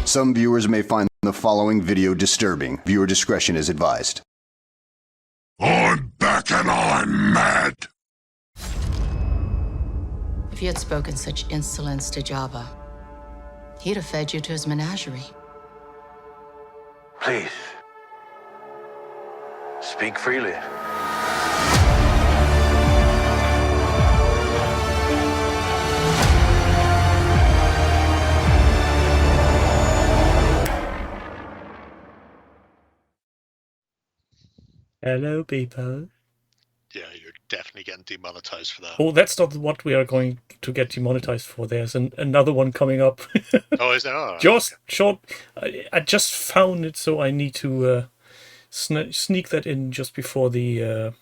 Some viewers may find the following video disturbing. Viewer discretion is advised. I'm back and I'm mad! If you had spoken such insolence to Jabba, he'd have fed you to his menagerie. Please. Speak freely. Hello, people. Yeah, you're definitely getting demonetized for that. Oh, that's not what we are going to get demonetized for. There's another one coming up. Oh, is there? Oh, Just short. I just found it, so I need to sneak that in just before the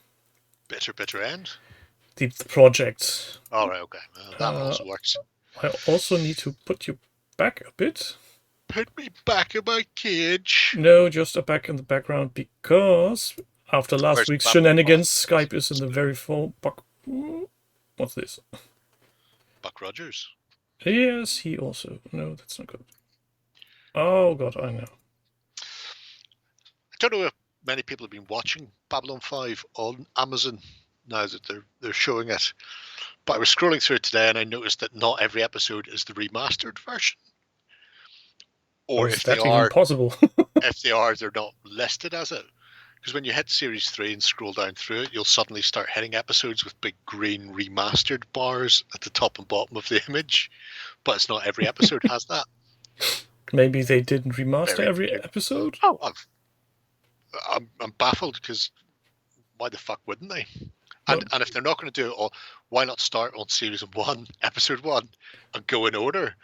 bitter end? The project. All right, okay. Well, that also works. I also need to put you back a bit. Put me back in my cage. No, just a back in the background, because after last week's shenanigans, Skype is in the very full buck. What's this? Buck Rogers. Yes, he also. No, that's not good. Oh God, I know. I don't know if many people have been watching Babylon 5 on Amazon now that they're showing it, but I was scrolling through it today and I noticed that not every episode is the remastered version. Or if they are possible, if they are, they're not listed as it. Because when you hit Series 3 and scroll down through it, you'll suddenly start hitting episodes with big green remastered bars at the top and bottom of the image. But it's not every episode has that. Maybe they didn't remaster every episode? Oh, I'm baffled, because why the fuck wouldn't they? And if they're not going to do it all, why not start on Series 1, Episode 1, and go in order?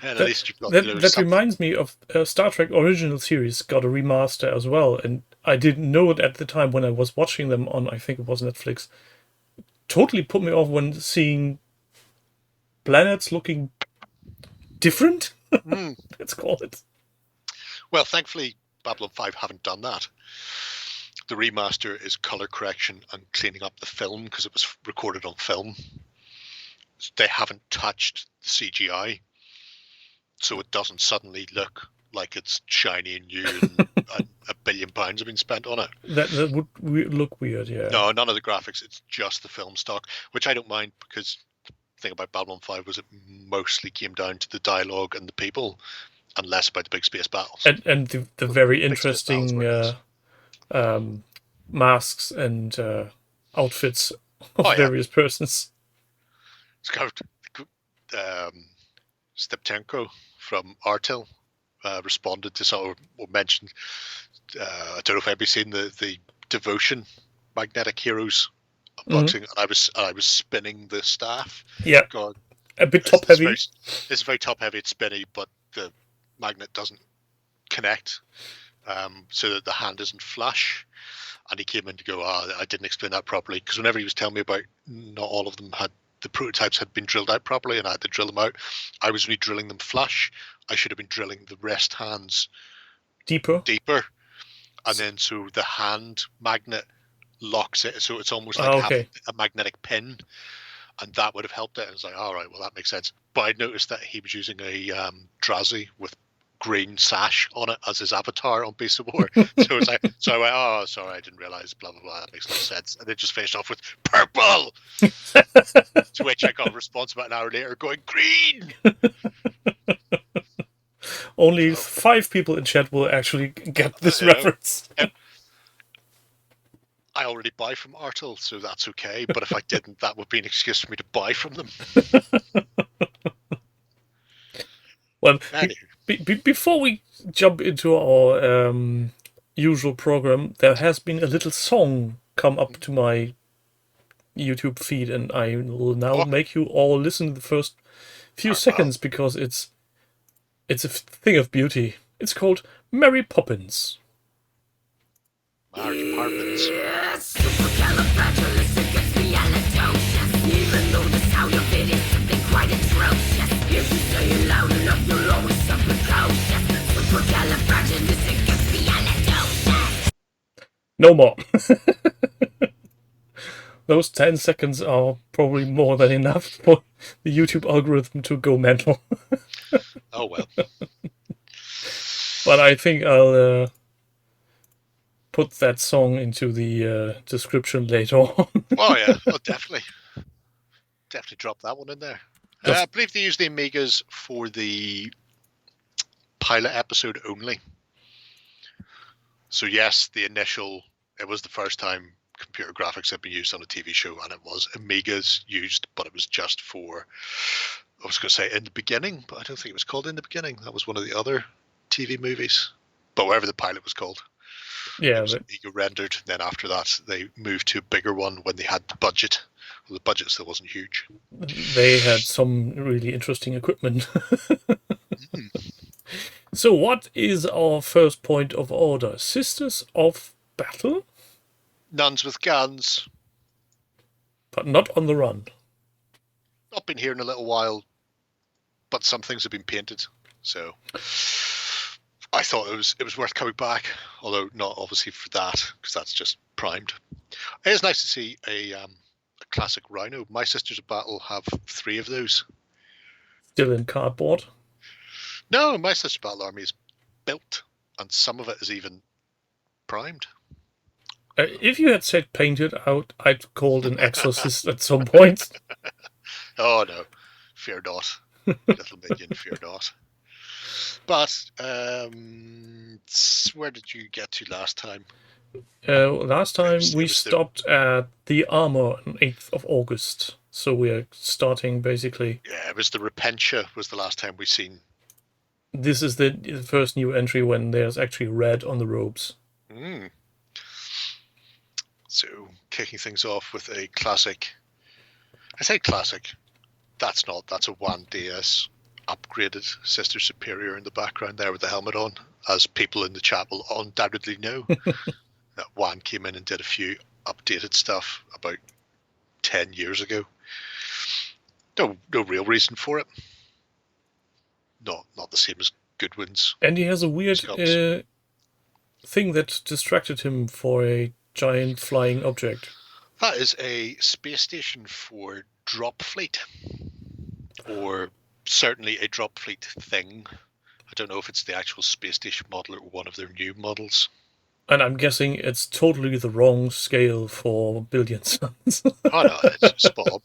And at least you've got that reminds me of Star Trek Original Series got a remaster as well, and I didn't know it at the time when I was watching them on, I think it was Netflix. Totally put me off when seeing planets looking different. Let's call it. Well, thankfully, Babylon 5 haven't done that. The remaster is color correction and cleaning up the film, because it was recorded on film. They haven't touched the CGI. So it doesn't suddenly look like it's shiny and new and £1 billion have been spent on it. That would look weird, yeah. No, none of the graphics. It's just the film stock, which I don't mind, because the thing about Babylon 5 was it mostly came down to the dialogue and the people and less about the big space battles. And the very interesting masks and outfits of various persons. It's got Stepchenko from Artel responded to or mentioned, I don't know if anybody's seen the Devotion Magnetic Heroes unboxing, and I was spinning the staff. Yeah, God, a bit top heavy. It's very top heavy. It's spinny, but the magnet doesn't connect, so that the hand isn't flush. And he came in to go, I didn't explain that properly, because whenever he was telling me about not all of them had, the prototypes had been drilled out properly and I had to drill them out, I was only drilling them flush. I should have been drilling the rest hands deeper. And then so the hand magnet locks it, so it's almost like having a magnetic pin, and that would have helped it. And it's like, all right, well, that makes sense. But I noticed that he was using a Drazi with green sash on it as his avatar on Beast of War. So it's like, so I went, oh, sorry, I didn't realize, blah blah blah, that makes no sense. And then just finished off with purple. To which I got a response about an hour later going, green. Only 5 people in chat will actually get this reference. I already buy from Artel, so that's okay. But if I didn't, that would be an excuse for me to buy from them. Well, before we jump into our usual program, there has been a little song come up to my YouTube feed, and I will now make you all listen to the first few seconds, because it's a thing of beauty. It's called Mary Poppins. Mary Poppins. Even though the sound of it is something quite atrocious. If you say it loud enough, you'll always sound precocious. Supercalifragilisticexpialidocious. No more. Those 10 seconds are probably more than enough for the YouTube algorithm to go mental. Oh well. But I think I'll put that song into the description later on. Oh yeah, oh, definitely drop that one in there. Just- I believe they use the Amigas for the pilot episode only. So yes, it was the first time computer graphics had been used on a TV show, and it was Amigas used, but it was just for, I was going to say In the Beginning, but I don't think it was called In the Beginning. That was one of the other TV movies, but whatever the pilot was called. Yeah, it was Amiga rendered. Then after that, they moved to a bigger one when they had the budget. Well, the budget still wasn't huge. they had some really interesting equipment. So what is our first point of order? Sisters of Battle? Nuns with guns. But not on the run. Not been here in a little while, but some things have been painted. So I thought it was worth coming back, although not obviously for that, because that's just primed. It is nice to see a classic Rhino. My Sisters of Battle have 3 of those. Still in cardboard. No, my Sisters of Battle army is built, and some of it is even primed. If you had said painted out, I'd called an exorcist at some point. Oh no, fear not, little minion, fear not. But where did you get to last time? Last time It we was the- stopped at the armor on 8th of August. So we're starting basically. Yeah, it was the Repentia was the last time we seen. This is the first new entry when there's actually red on the robes. Mm. So kicking things off with a classic. I say classic. That's a 1DS upgraded Sister Superior in the background there with the helmet on, as people in the chat will undoubtedly know. That Juan came in and did a few updated stuff about 10 years ago. No real reason for it. Not the same as Goodwin's. And he has a weird Sculpts. thing that distracted him for a giant flying object. That is a space station for drop fleet, or certainly a drop fleet thing. I don't know if it's the actual space station model or one of their new models. And I'm guessing it's totally the wrong scale for Billion Suns. Oh no, it's spot on.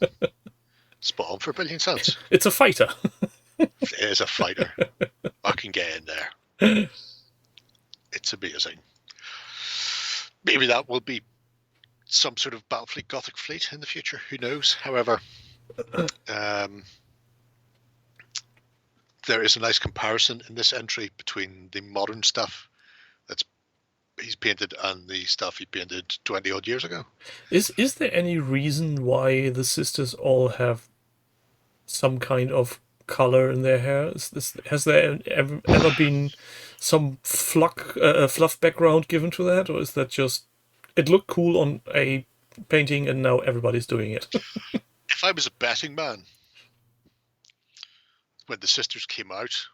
Spot on for Billion Suns. It's a fighter. It is a fighter. I can get in there. It's amazing. Maybe that will be some sort of Battlefleet Gothic fleet in the future. Who knows? However, there is a nice comparison in this entry between the modern stuff that's he's painted and the stuff he painted 20 odd years ago. Is there any reason why the sisters all have some kind of color in their hair? Has there ever been some fluff background given to that, or is that just it looked cool on a painting and now everybody's doing it? If I was a betting man, when the sisters came out,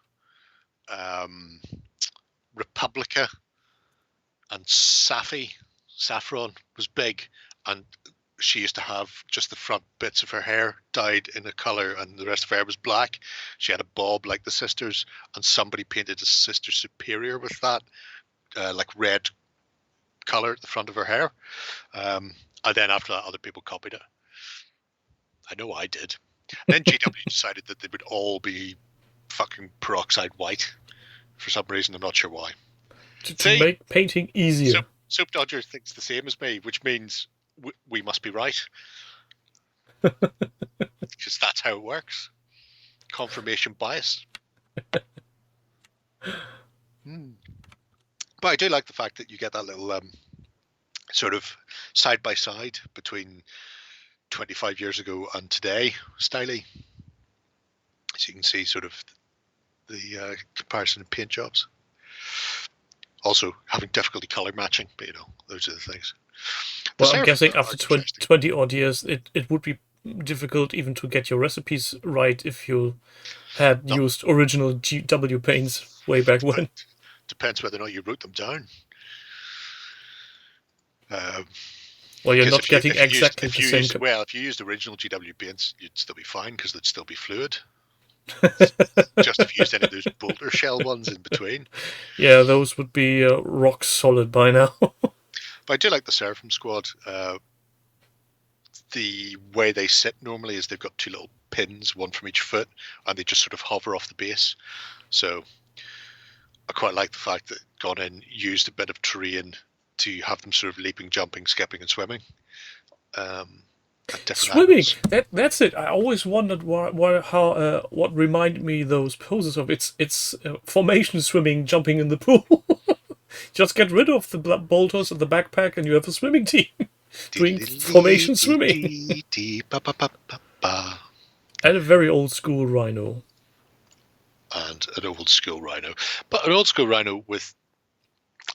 Republica and Saffron was big, and she used to have just the front bits of her hair dyed in a color and the rest of her hair was black. She had a bob like the sisters, and somebody painted a Sister Superior with that like red color at the front of her hair, and then after that other people copied it. I know I did. And then GW decided that they would all be fucking peroxide white for some reason. I'm not sure why. To make painting easier. Soap Dodger thinks the same as me, which means we must be right. Because that's how it works. Confirmation bias. But I do like the fact that you get that little sort of side by side between 25 years ago and today, styly. So you can see sort of the comparison in paint jobs. Also having difficulty color matching, but you know, those are the things. Well, I'm guessing after 20 odd years, it would be difficult even to get your recipes right if you had used original GW paints way back when. Depends whether or not you wrote them down. Well, you're because not if you- getting if you exactly used, the if you same. used, well, if you used original GW paints, you'd still be fine because they'd still be fluid. Just if you used any of those bolter shell ones in between. Yeah, those would be rock solid by now. But I do like the Seraphim Squad. The way they sit normally is they've got two little pins, one from each foot, and they just sort of hover off the base. So I quite like the fact that gone in, used a bit of terrain to have them sort of leaping, jumping, skipping, and swimming. At different Swimming. angles. That's it. I always wondered what reminded me those poses of. It's formation swimming, jumping in the pool. Just get rid of the bolters and the backpack, and you have a swimming team doing formation swimming. And a very old school rhino. And an old school rhino, but an old school rhino with,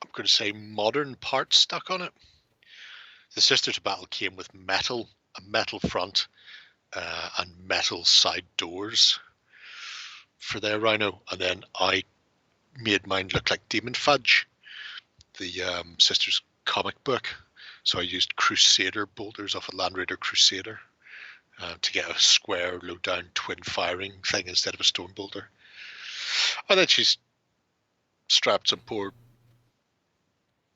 I'm going to say, modern parts stuck on it. The Sisters of Battle came with metal, a metal front, and metal side doors for their rhino, and then I made mine look like Demon Fudge, the Sisters comic book. So I used Crusader bolters off a Land Raider Crusader to get a square, low-down twin firing thing instead of a stone bolter. And then she's strapped some poor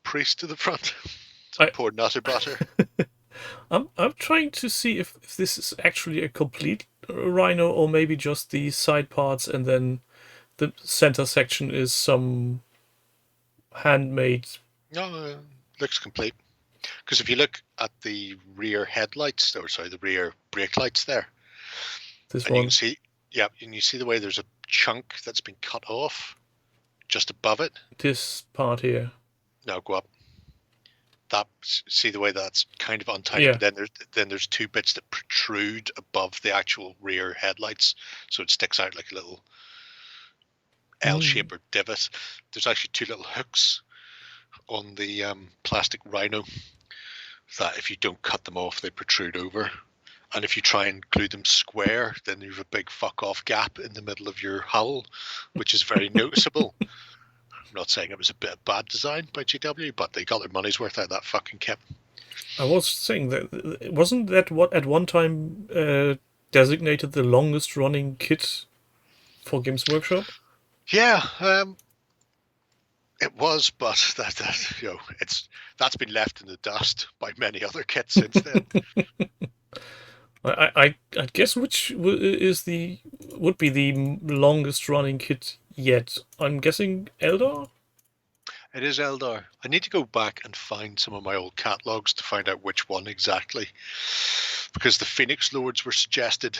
priest to the front. Poor nutter butter. I'm trying to see if this is actually a complete rhino or maybe just the side parts and then the center section is some handmade. No, looks complete. Because if you look at the rear headlights, or sorry, the rear brake lights there, This and one. you can see, yeah, and you see the way there's a chunk that's been cut off just above it. This part here. Now go up. See the way that's kind of untidy. Yeah. But then there's two bits that protrude above the actual rear headlights, so it sticks out like a little L shape or divot. There's actually two little hooks on the plastic rhino that if you don't cut them off, they protrude over. And if you try and glue them square, then you have a big fuck off gap in the middle of your hull, which is very noticeable. I'm not saying it was a bit of bad design by GW, but they got their money's worth out of that fucking kit. I was saying that wasn't that what at one time designated the longest running kit for Games Workshop? Yeah, it was, but that's been left in the dust by many other kits since then. I guess which would be the longest running kit yet. I'm guessing Eldar. It is Eldar. I need to go back and find some of my old catalogs to find out which one exactly, because the Phoenix Lords were suggested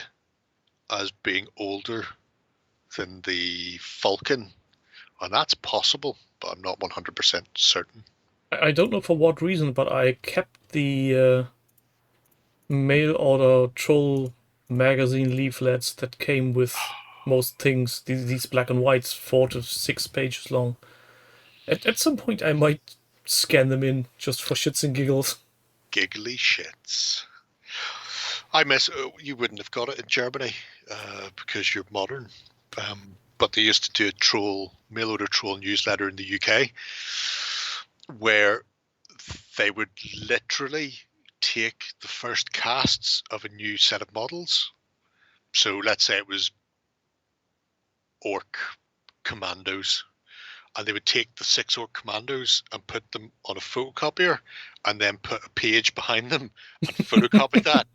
as being older than the Falcon, and that's possible, but I'm not 100% certain. I don't know for what reason, but I kept the mail order Troll magazine leaflets that came with most things, these black and whites, 4 to 6 pages long. At some point I might scan them in just for shits and giggles. Giggly shits. I miss, you wouldn't have got it in Germany because you're modern, but they used to do a mail order troll newsletter in the UK where they would literally take the first casts of a new set of models. So let's say it was Orc Commandos, and they would take the 6 Orc Commandos and put them on a photocopier and then put a page behind them and photocopy that.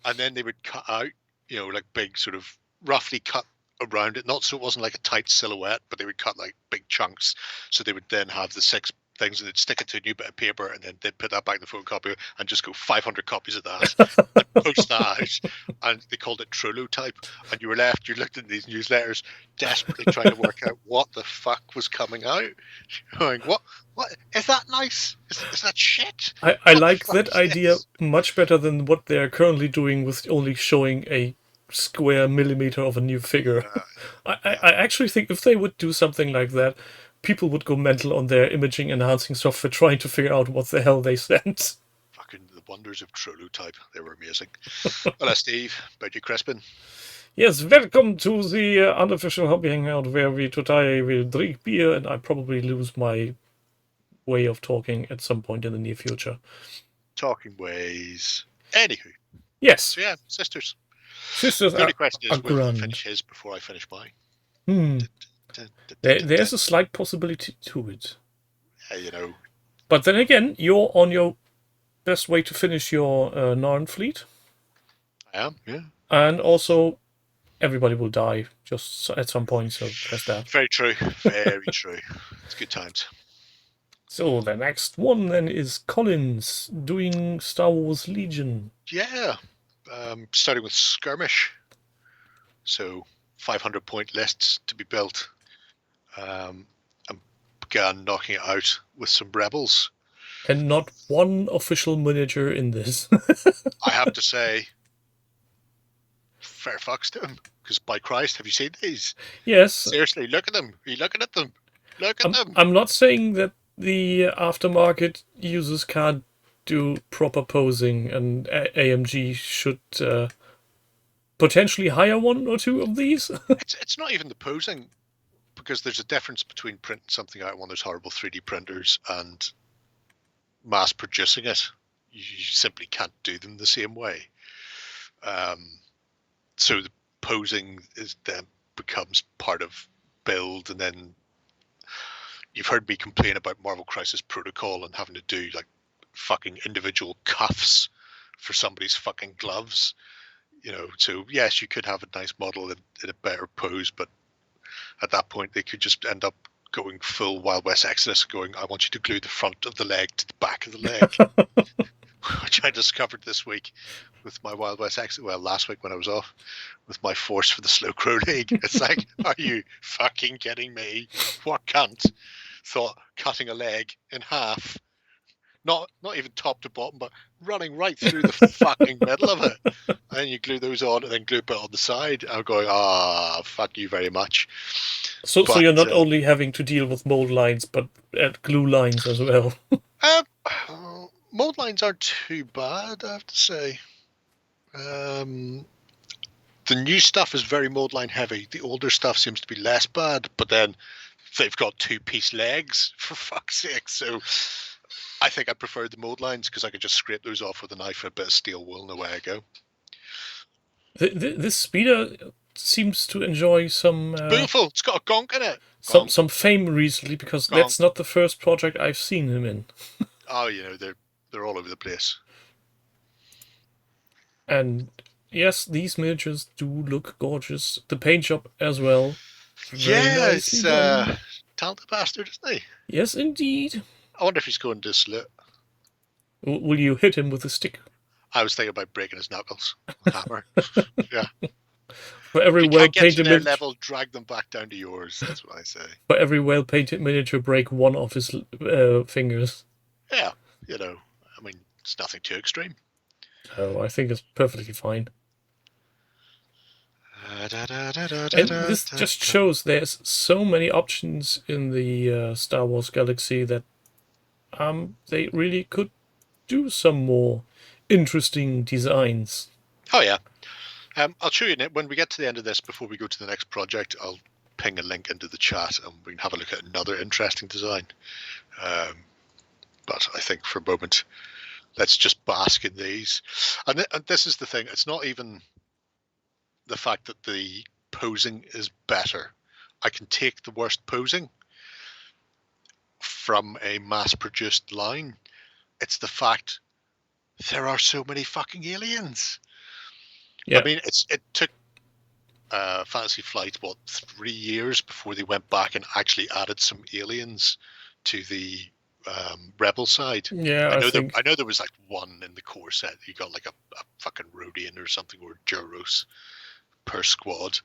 And then they would cut out, like big sort of roughly cut around it. Not so it wasn't like a tight silhouette, but they would cut like big chunks. So they would then have the 6 things and they'd stick it to a new bit of paper and then they'd put that back in the photocopier and just go 500 copies of that and post that out. And they called it Trollo type. And you looked at these newsletters desperately trying to work out what the fuck was coming out. Going, what is that nice? Is that shit? I like that idea much better than what they're currently doing with only showing a square millimeter of a new figure. I actually think if they would do something like that, people would go mental on their imaging enhancing software trying to figure out what the hell they sent. Fucking the wonders of Trollo type. They were amazing. Hello, Steve. About you, Crispin. Yes, welcome to the Unofficial Hobby Hangout, where we today will drink beer and I probably lose my way of talking at some point in the near future. Talking ways. Anywho. Yes. So yeah, Sisters. Sisters The only are, question are is, will he grand. finish his before I finish mine? There's a slight possibility to it. You know, But then again, you're on your best way to finish your Narn fleet. I am, yeah. And also, everybody will die just at some point, so there's that. Very true. Very true. It's good times. So the next one then is Collins doing Star Wars Legion. Yeah. Starting with skirmish. So 500 point lists to be built. And began knocking it out with some rebels. And not one official miniature in this. I have to say, fair fucks to him. Because by Christ, have you seen these? Yes. Seriously, look at them. Are you looking at them? Look at them. I'm not saying that the aftermarket users can't do proper posing, and AMG should potentially hire one or two of these. It's not even the posing, because there's a difference between printing something out on those horrible 3D printers and mass producing it. You simply can't do them the same way. So the posing then becomes part of build, and then you've heard me complain about Marvel Crisis Protocol and having to do like fucking individual cuffs for somebody's fucking gloves. You know, so yes, you could have a nice model in a better pose, but at that point they could just end up going full Wild West Exodus and going, I want you to glue the front of the leg to the back of the leg. Which I discovered this week with my Wild West Exodus. Well, last week when I was off with my Force for the Slow Crow League. It's like, are you fucking kidding me? What cunt thought cutting a leg in half, not even top to bottom, but running right through the fucking middle of it, and then you glue those on and then glue it on the side. I'm going, fuck you very much. So you're not only having to deal with mold lines, but glue lines as well. Mold lines aren't too bad, I have to say. The new stuff is very mold line heavy. The older stuff seems to be less bad, but then they've got 2-piece legs, for fuck's sake. So I think I prefer the mold lines because I could just scrape those off with a knife and a bit of steel wool and away I go. This speeder seems to enjoy some... beautiful. It's got a gonk in it. Some fame recently, because that's not the first project I've seen him in. Oh, you know, they're all over the place. And yes, these miniatures do look gorgeous. The paint job as well. Yeah, it's talented bastard, isn't he? Yes, indeed. I wonder if he's going to salute. Will you hit him with a stick? I was thinking about breaking his knuckles with a hammer. Yeah. For every well-painted miniature level, drag them back down to yours. That's what I say. For every well-painted miniature, break one of his fingers. Yeah, you know, I mean, it's nothing too extreme. So I think it's perfectly fine. And this just shows there's so many options in the Star Wars galaxy that they really could do some more interesting designs. Oh yeah. I'll show you when we get to the end of this. Before we go to the next project, I'll ping a link into the chat and we can have a look at another interesting design. But I think for a moment, let's just bask in these. And this is the thing. It's not even the fact that the posing is better. I can take the worst posing from a mass-produced line. It's the fact there are so many fucking aliens. Yeah. I mean, it took Fantasy Flight 3 years before they went back and actually added some aliens to the Rebel side. Yeah, I know there was like one in the core set. You got like a fucking Rhodian or something, or Juros per squad.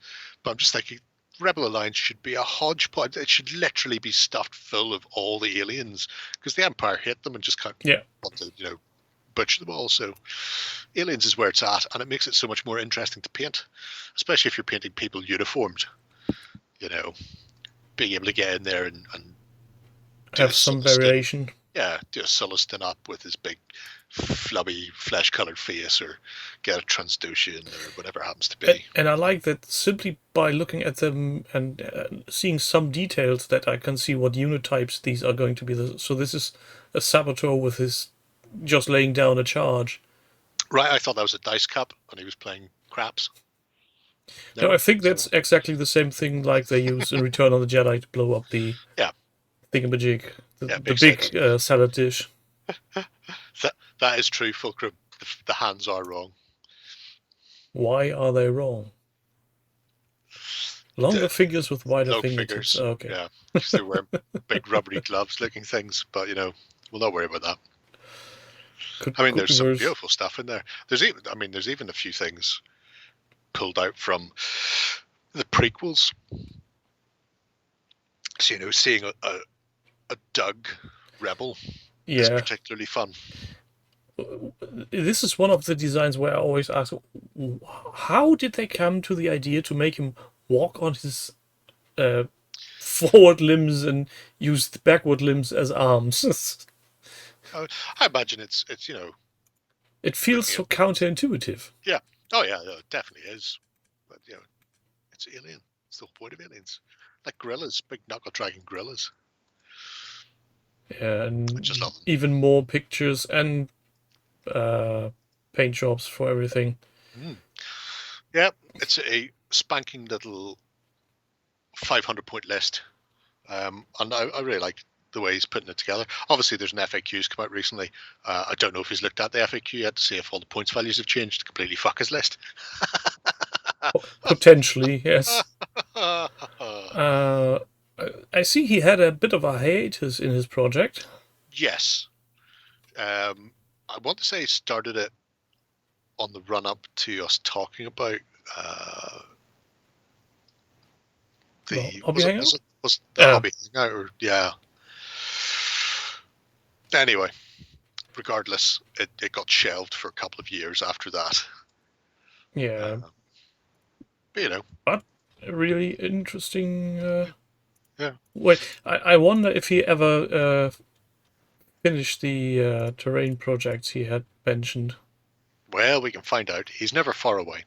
But I'm just thinking, Rebel Alliance should be a hodgepodge. It should literally be stuffed full of all the aliens, because the Empire hit them and just kind of want to, butcher them all. So aliens is where it's at, and it makes it so much more interesting to paint, especially if you're painting people uniformed. Being able to get in there and have some variation. Yeah, do a Sullustan up with his big flubby flesh-colored face, or get a Transdoshan or whatever it happens to be. And I like that simply by looking at them and seeing some details that I can see what unit types these are going to be. So this is a Saboteur with his just laying down a charge. Right, I thought that was a dice cup and he was playing craps. No, I think that's exactly the same thing like they use in Return of the Jedi to blow up the Yeah. thingamajig, the makes big sense. salad dish. That is true, Fulcrum. The hands are wrong. Why are they wrong? Longer fingers with wider Long fingertips. fingers. Okay. Yeah, because they're wearing big rubbery gloves-looking things. But we'll not worry about that. Could there's be some worse. beautiful stuff in there. There's even a few things pulled out from the prequels. So seeing a Doug rebel is particularly fun. This is one of the designs where I always ask, how did they come to the idea to make him walk on his forward limbs and use the backward limbs as arms? I imagine it's It feels so counterintuitive. Yeah. Oh yeah, it definitely is. But it's alien. It's the whole point of aliens. Like gorillas, big knuckle dragging gorillas. Yeah, and I just love them. even more pictures and paint jobs for everything. Yeah, it's a spanking little 500-point list, and I really like the way he's putting it together. Obviously, there's an FAQ's come out recently. I don't know if he's looked at the FAQ yet to see if all the points values have changed to completely fuck his list. Potentially, yes. I see he had a bit of a hiatus in his project. Yes. I want to say he started it on the run-up to us talking about the Hobby Hangout? Was the Hobby Hangout? Or, yeah. Anyway, regardless, it got shelved for a couple of years after that. Yeah. But But a really interesting. Yeah. Wait, I wonder if he ever finished the terrain projects he had mentioned. Well, we can find out. He's never far away.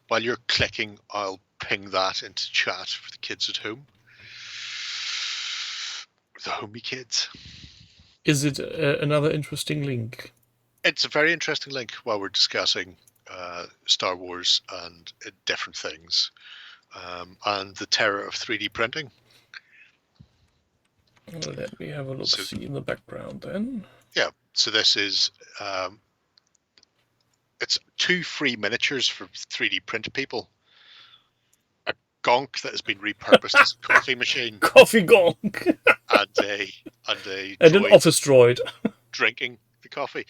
While you're clicking, I'll ping that into chat for the kids at home. The homie kids. Is it another interesting link? It's a very interesting link while we're discussing Star Wars and different things, and the terror of 3D printing. Well, let me have a look. See in the background then. Yeah. So this is it's 2 free miniatures for 3D print people. A gonk that has been repurposed as a coffee machine. Coffee gonk. and an office droid drinking the coffee.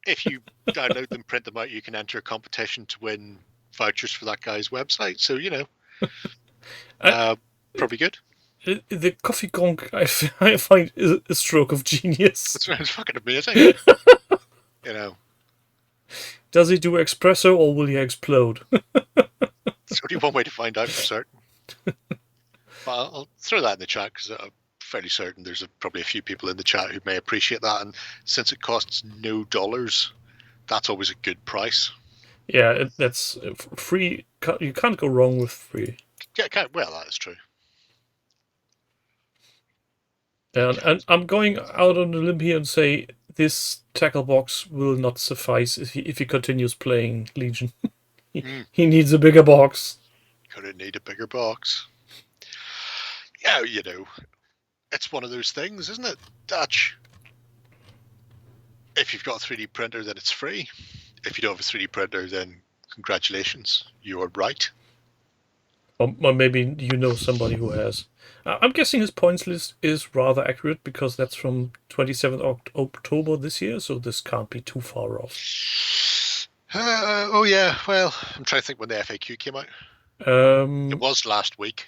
If you download them, print them out, you can enter a competition to win vouchers for that guy's website. So probably good. The coffee gonk I find is a stroke of genius. It's fucking amazing. Does he do espresso or will he explode? There's only one way to find out for certain. But I'll throw that in the chat because I'm fairly certain there's probably a few people in the chat who may appreciate that. And since it costs no dollars, that's always a good price. Yeah, that's free. You can't go wrong with free. Well, that is true. And I'm going out on a limb here and say this tackle box will not suffice if he continues playing Legion. He needs a bigger box. Gonna need a bigger box. Yeah, it's one of those things, isn't it, Dutch? If you've got a 3D printer, then it's free. If you don't have a 3D printer, then congratulations, you're right. Or maybe you know somebody who has. I'm guessing his points list is rather accurate because that's from 27th October this year, so this can't be too far off. Oh yeah, well, I'm trying to think when the FAQ came out. It was last week,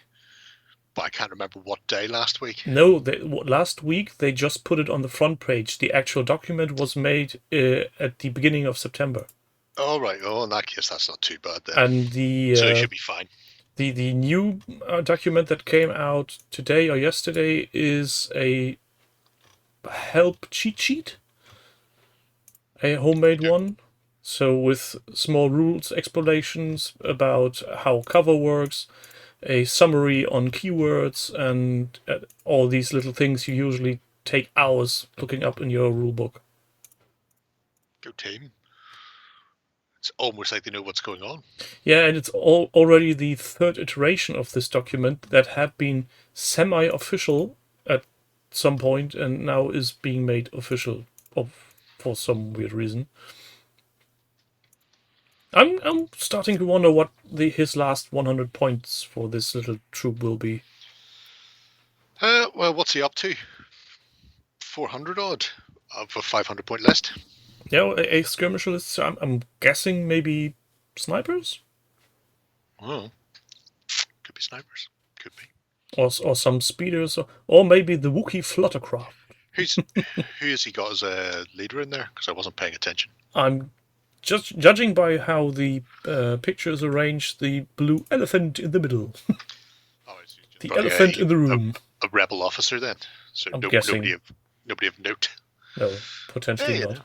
but I can't remember what day last week. No, last week they just put it on the front page. The actual document was made at the beginning of September. Oh right. Oh, in that case, that's not too bad then. And so it should be fine. The new document that came out today or yesterday is a help cheat sheet, a homemade one. So with small rules, explanations about how cover works, a summary on keywords, and all these little things you usually take hours looking up in your rulebook. Go team. It's almost like they know what's going on. Yeah, and it's already the third iteration of this document that had been semi-official at some point and now is being made official for some weird reason. I'm starting to wonder what his last 100 points for this little troop will be. Well, what's he up to? 400 odd of a 500 point list. Yeah, a skirmisher list. So I'm guessing maybe snipers. Oh, could be snipers. Could be. Or some speeders, or maybe the Wookiee fluttercraft. Who has he got as a leader in there? Because I wasn't paying attention. I'm just judging by how the picture is arranged, the blue elephant in the middle. Oh, it's just The probably elephant in the room. A rebel officer then. So I'm guessing. nobody of note. No, potentially Yeah, not.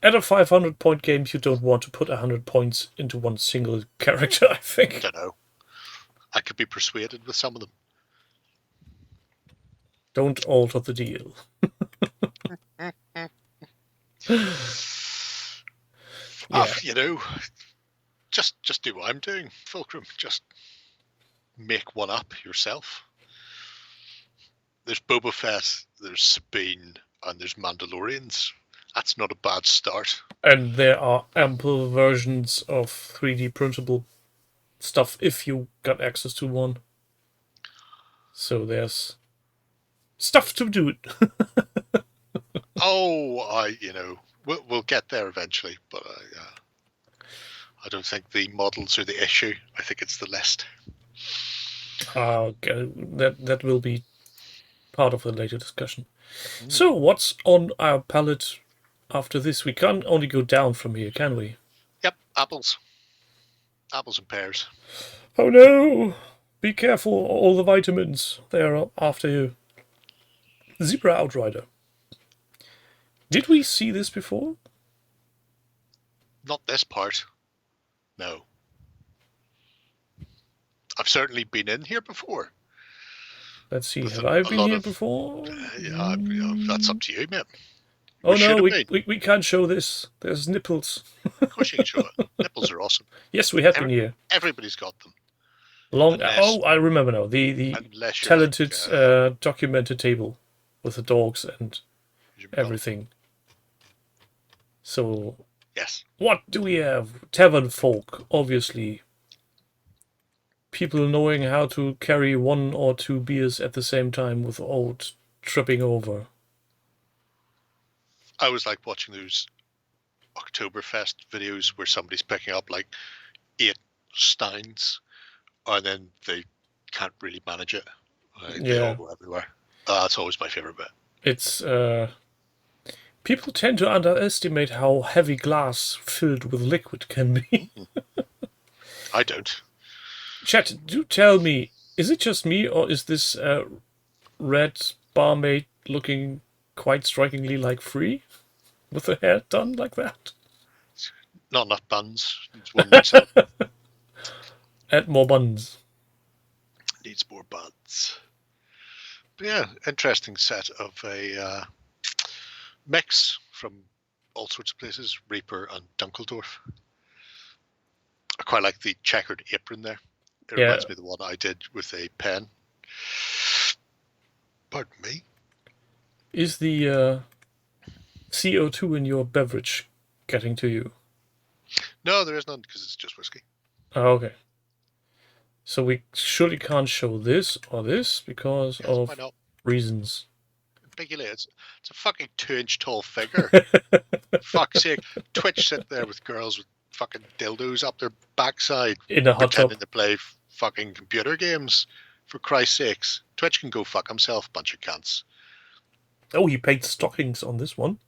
At a 500 point game, you don't want to put 100 points into one single character, I I think. don't know. I could be persuaded with some of them. Don't alter the deal. You know, just do what I'm doing, Fulcrum. Just make one up yourself. There's Boba Fett, there's Sabine, and there's Mandalorians. That's not a bad start. And there are ample versions of 3D printable stuff if you got access to one. So there's stuff to do. We'll get there eventually, but I don't think the models are the issue. I think it's the list. Okay, that will be part of the later discussion. So what's on our palette after this? We can't only go down from here, can we? Yep, apples. Apples and pears. Oh no! Be careful, all the vitamins. They're after you. Zebra Outrider. Did we see this before? Not this part. No. I've certainly been in here before. Let's see. With Have a I been lot here of- before? That's up to you, mate. Oh should no, have we can't show this. There's nipples. Of course you can show it. Nipples are awesome. Yes, we have been here. Everybody's got them. Long. Unless- Oh, I remember now. The Unless you're talented like, documented table with the dogs and you're- everything. So Yes. what do we have? Tavern folk, obviously. People knowing how to carry one or two beers at the same time without tripping over. I always like watching those Oktoberfest videos where somebody's picking up like 8 steins and then they can't really manage it. They all go everywhere. That's always my favorite bit. It's people tend to underestimate how heavy glass filled with liquid can be. I don't. Chat, do tell me, is it just me or is this red barmaid looking quite strikingly like Free? With her hair done like that? Not enough buns. It's one myself. Add more buns. Needs more buns. But yeah, interesting set of a mix from all sorts of places, Reaper and Dunkeldorf. I quite like the checkered apron there. It reminds me of the one I did with a pen. Pardon me. Is the CO2 in your beverage getting to you? No, there is none because it's just whiskey. Oh, okay. So we surely can't show this or this because Yes, why of not? reasons. Biggie Lee, it's a fucking 2-inch tall figure. Fuck's sake. Twitch sit there with girls with fucking dildos up their backside In a hot tub. pretending to play fucking computer games. For Christ's sakes. Twitch can go fuck himself, bunch of cunts. Oh, he paid stockings on this one.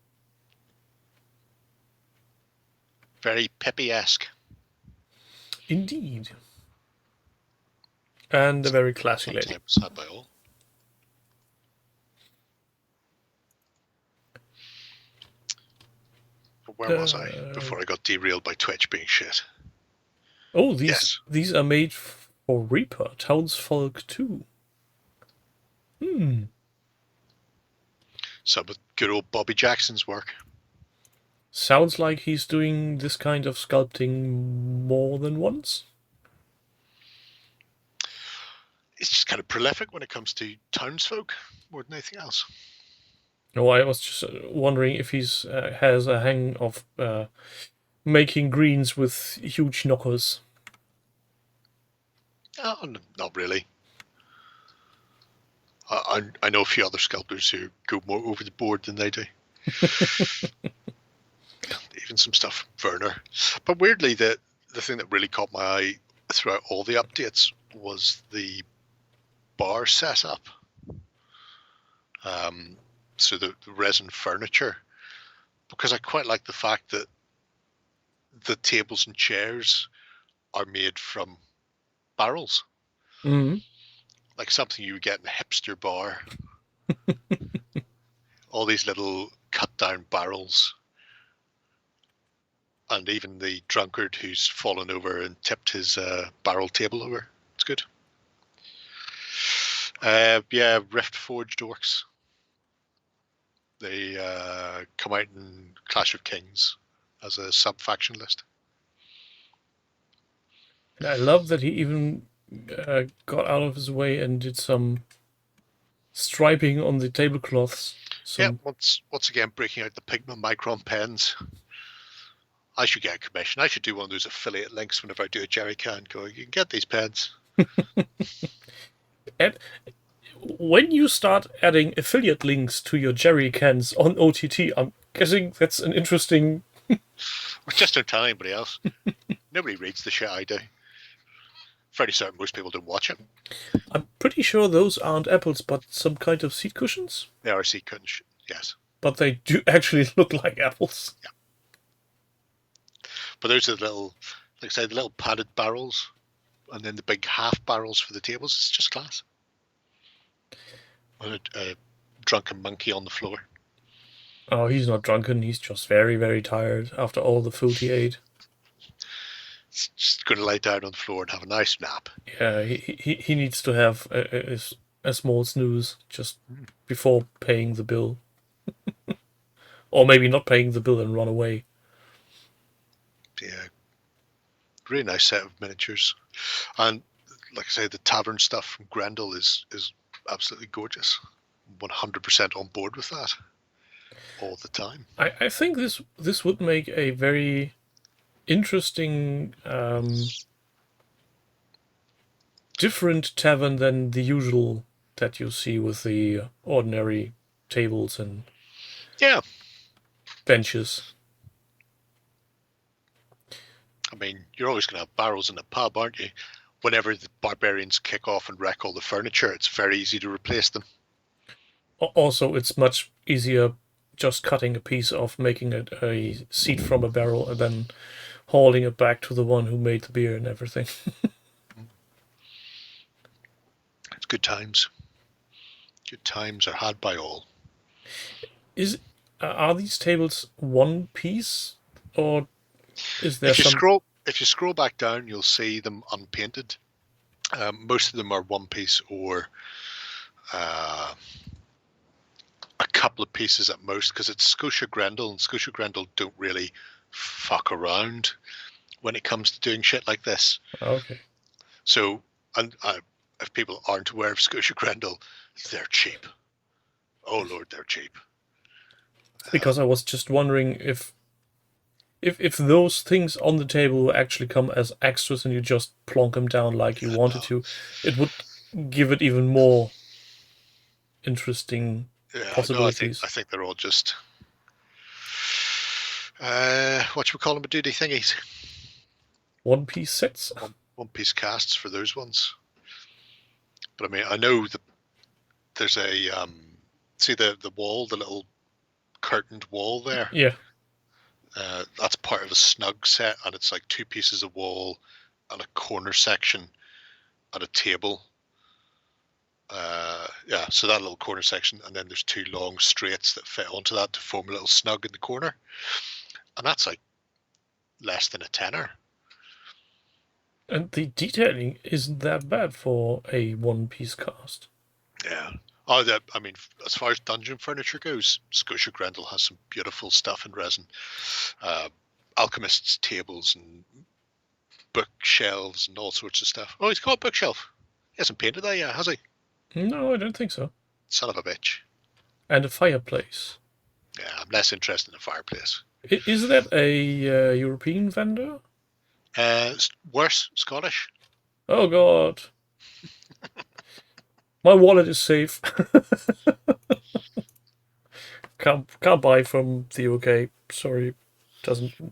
Very Peppy-esque. Indeed. And a very classy lady. 10% by all. But where was I before I got derailed by Twitch being shit? Oh, Yes. these are made for Reaper, Townsfolk 2. Some of good old Bobby Jackson's work. sounds like he's doing this kind of sculpting more than once. It's just kind of prolific when it comes to townsfolk more than anything else. No, I was just wondering if he's has a hang of making greens with huge knockers. Oh, not really. I know a few other sculptors who go more over the board than they do. Even some stuff from Werner. But weirdly, the thing that really caught my eye throughout all the updates was the bar setup. So the resin furniture, because I quite like the fact that the tables and chairs are made from barrels. Mm-hmm. Like something you would get in a hipster bar. All these little cut down barrels. And even the drunkard who's fallen over and tipped his barrel table over. It's good. Yeah, Rift Forged orcs. They come out in Clash of Kings as a sub-faction list. And I love that he even got out of his way and did some striping on the tablecloths. Yeah, once again breaking out the Pigma Micron pens. I should get a commission. I should do one of those affiliate links whenever I do a Jerry can. Going, you can get these pens. And when you start adding affiliate links to your jerry cans on OTT, I'm guessing that's an interesting... Just don't tell anybody else. Nobody reads the shit I do. Fairly certain most people don't watch it. I'm pretty sure those aren't apples, but some kind of seat cushions. They are seat cushions, yes. But they do actually look like apples. Yeah. But those are the little, like I say, the little padded barrels, and then the big half barrels for the tables. It's just class. And a drunken monkey on the floor. Oh, he's not drunken. He's just very, very tired after all the food he ate. He's just going to lay down on the floor and have a nice nap. Yeah, he needs to have a small snooze just before paying the bill. Or maybe not paying the bill and run away. Yeah, really nice set of miniatures. And like I say, the tavern stuff from Grendel is absolutely gorgeous. 100% on board with that all the time. I think this would make a very interesting different tavern than the usual that you see with the ordinary tables and benches. I mean, you're always going to have barrels in a pub, aren't you? Whenever the barbarians kick off and wreck all the furniture, it's very easy to replace them. Also, it's much easier just cutting a piece off, making it a seat from a barrel, and then hauling it back to the one who made the beer and everything. It's good times. Good times are had by all. Are these tables one piece, or is there some... If you scroll back down, you'll see them unpainted. Most of them are one piece or a couple of pieces at most, because it's Scotia Grendel, and Scotia Grendel don't really fuck around when it comes to doing shit like this. Okay. So, and if people aren't aware of Scotia Grendel, they're cheap. Oh Lord, they're cheap. Because I was just wondering if those things on the table will actually come as extras and you just plonk them down like you wanted to, it would give it even more interesting possibilities. No, I think they're all just what you would call them, duty thingies. One piece sets? One piece casts for those ones. But I mean, I know that there's a see the wall, the little curtained wall there. Yeah. That's part of a snug set, and it's like two pieces of wall and a corner section and a table. Yeah, so that little corner section, and then there's two long straights that fit onto that to form a little snug in the corner. And that's like less than a tenner. And the detailing isn't that bad for a one-piece cast. Yeah. Oh, I mean, as far as dungeon furniture goes, Scotia Grendel has some beautiful stuff in resin. Alchemist's tables and bookshelves and all sorts of stuff. Oh, he's got a bookshelf. He hasn't painted that yet, has he? No, I don't think so. Son of a bitch. And a fireplace. Yeah, I'm less interested in a fireplace. Is that a European vendor? Worse, Scottish. Oh god. My wallet is safe. can't buy from the UK. Sorry,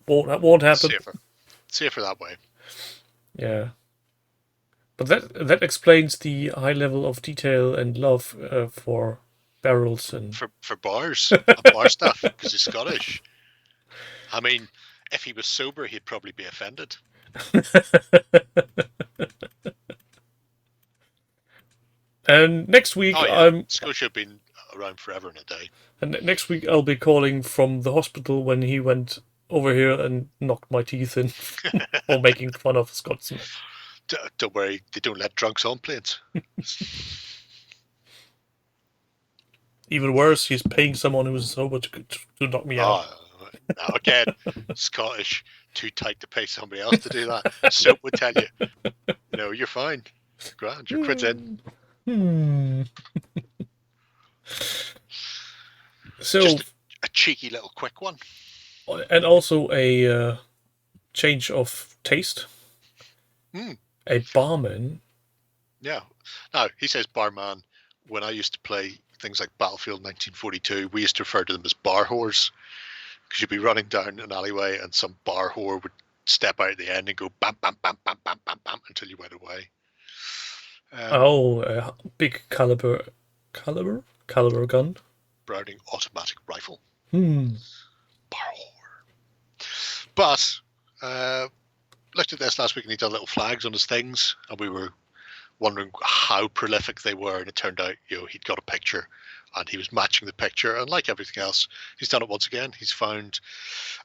won't happen. Safer that way. Yeah, but that explains the high level of detail and love for barrels and for bars and bar stuff because he's Scottish. I mean, if he was sober, he'd probably be offended. And next week Scotia have been around forever and a day. And next week I'll be calling from the hospital when he went over here and knocked my teeth in, or making fun of Scotsman. Don't worry, they don't let drunks on planes. Even worse, he's paying someone who's sober to knock me out. Now again, Scottish, too tight to pay somebody else to do that. Soap would tell you, no, you're fine. Grand, your quid's in. So just a cheeky little quick one. And also a change of taste. A barman. Yeah. Now, he says barman. When I used to play things like Battlefield 1942, we used to refer to them as bar whores. Because you'd be running down an alleyway and some bar whore would step out at the end and go bam, bam, bam, bam, bam, bam, bam until you went away. A big caliber gun. Browning automatic rifle. Bar whore. But looked at this last week and he'd done little flags on his things, and we were wondering how prolific they were, and it turned out, he'd got a picture and he was matching the picture, and like everything else, he's done it once again. He's found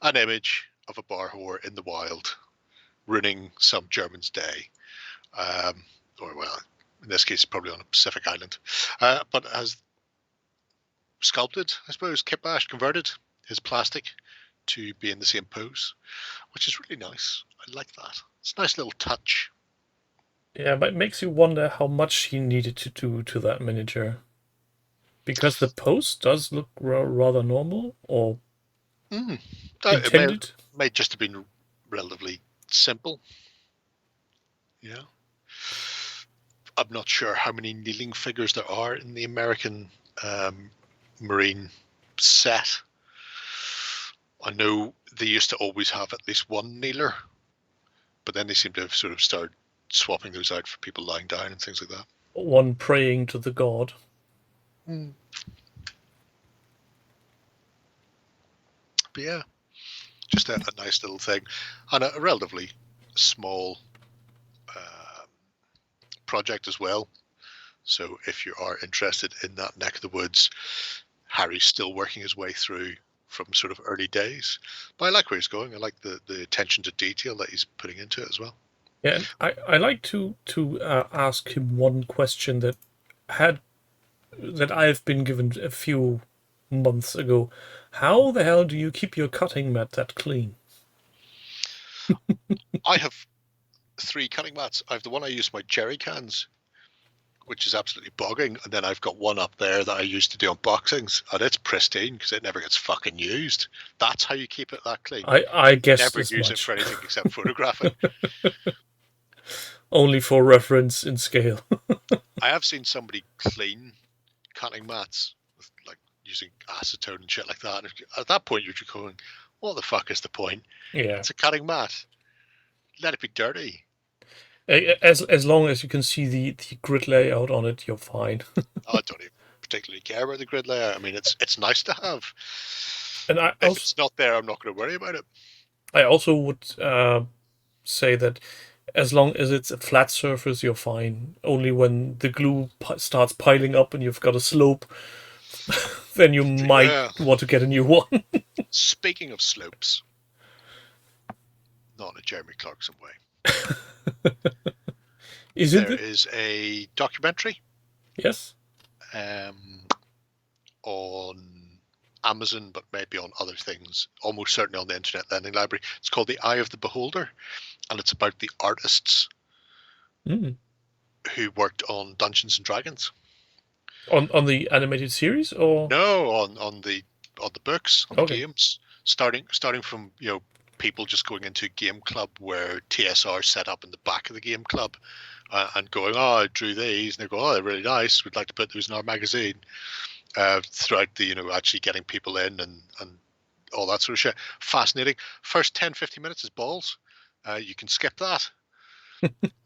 an image of a bar whore in the wild, ruining some German's day. Or, well, in this case, probably on a Pacific island. But has sculpted, I suppose, kitbashed, converted his plastic to be in the same pose, which is really nice. I like that. It's a nice little touch. Yeah, but it makes you wonder how much he needed to do to that miniature. Because the pose does look rather normal, or intended. It may just have been relatively simple. Yeah. I'm not sure how many kneeling figures there are in the American Marine set. I know they used to always have at least one kneeler, but then they seem to have sort of started swapping those out for people lying down and things like that. One praying to the god. But yeah, just a nice little thing, and a relatively small project as well. So if you are interested in that neck of the woods, Harry's still working his way through from sort of early days. But I like where he's going. I like the attention to detail that he's putting into it as well. Yeah, and I like to ask him one question that I've been given a few months ago. How the hell do you keep your cutting mat that clean? I have 3 cutting mats. I have the one I use my jerry cans, which is absolutely bogging, and then I've got one up there that I use to do unboxings, and it's pristine because it never gets fucking used. That's how you keep it that clean. I guess never use it for anything except photographing. Only for reference in scale. I have seen somebody clean cutting mats with, like, using acetone and shit like that. And at that point, you're just going, what the fuck is the point? Yeah. It's a cutting mat. Let it be dirty. As long as you can see the grid layout on it, you're fine. I don't even particularly care about the grid layout. I mean, it's nice to have. And if it's not there, I'm not going to worry about it. I also would say that as long as it's a flat surface, you're fine. Only when the glue starts piling up and you've got a slope, then you might want to get a new one. Speaking of slopes, not in a Jeremy Clarkson way. Is There is a documentary. Yes. on Amazon, but maybe on other things, almost certainly on the Internet Lending Library. It's called The Eye of the Beholder, and it's about the artists who worked on Dungeons and Dragons. On the animated series, or No, on the books, on the Okay. games, starting from people just going into a game club where TSR set up in the back of the game club, and going, oh, I drew these, and they go, oh, they're really nice, we'd like to put those in our magazine. Throughout the actually getting people in and all that sort of shit. Fascinating. First 10-15 minutes is balls. You can skip that.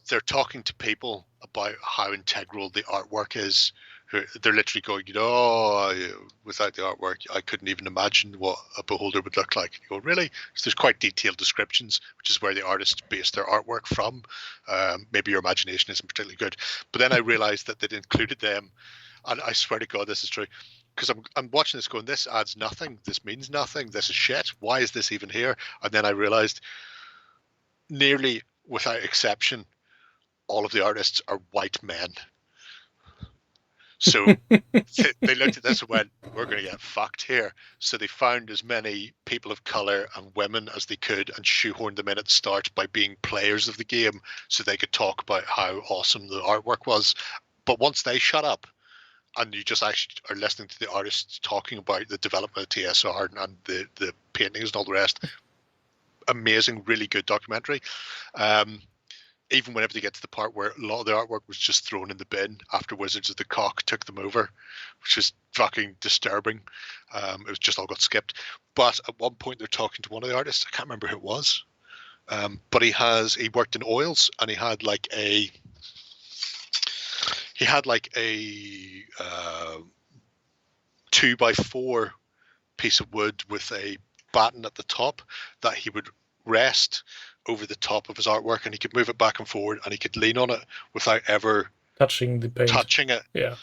They're talking to people about how integral the artwork is. They're literally going, without the artwork, I couldn't even imagine what a beholder would look like. You go, really? So there's quite detailed descriptions, which is where the artists base their artwork from. Maybe your imagination isn't particularly good. But then I realized that they'd included them, and I swear to God, this is true. Because I'm watching this going, this adds nothing. This means nothing. This is shit. Why is this even here? And then I realized, nearly without exception, all of the artists are white men. So they looked at this and went, we're going to get fucked here. So they found as many people of color and women as they could and shoehorned them in at the start by being players of the game so they could talk about how awesome the artwork was. But once they shut up and you just actually are listening to the artists talking about the development of TSR and the paintings and all the rest, amazing, really good documentary. Even whenever they get to the part where a lot of the artwork was just thrown in the bin after Wizards of the Cock took them over, which is fucking disturbing. It was just all got skipped. But at one point they're talking to one of the artists. I can't remember who it was. But he worked in oils, and he had like a 2x4 piece of wood with a batten at the top that he would rest over the top of his artwork, and he could move it back and forward, and he could lean on it without ever touching the paint. touching it. Yeah.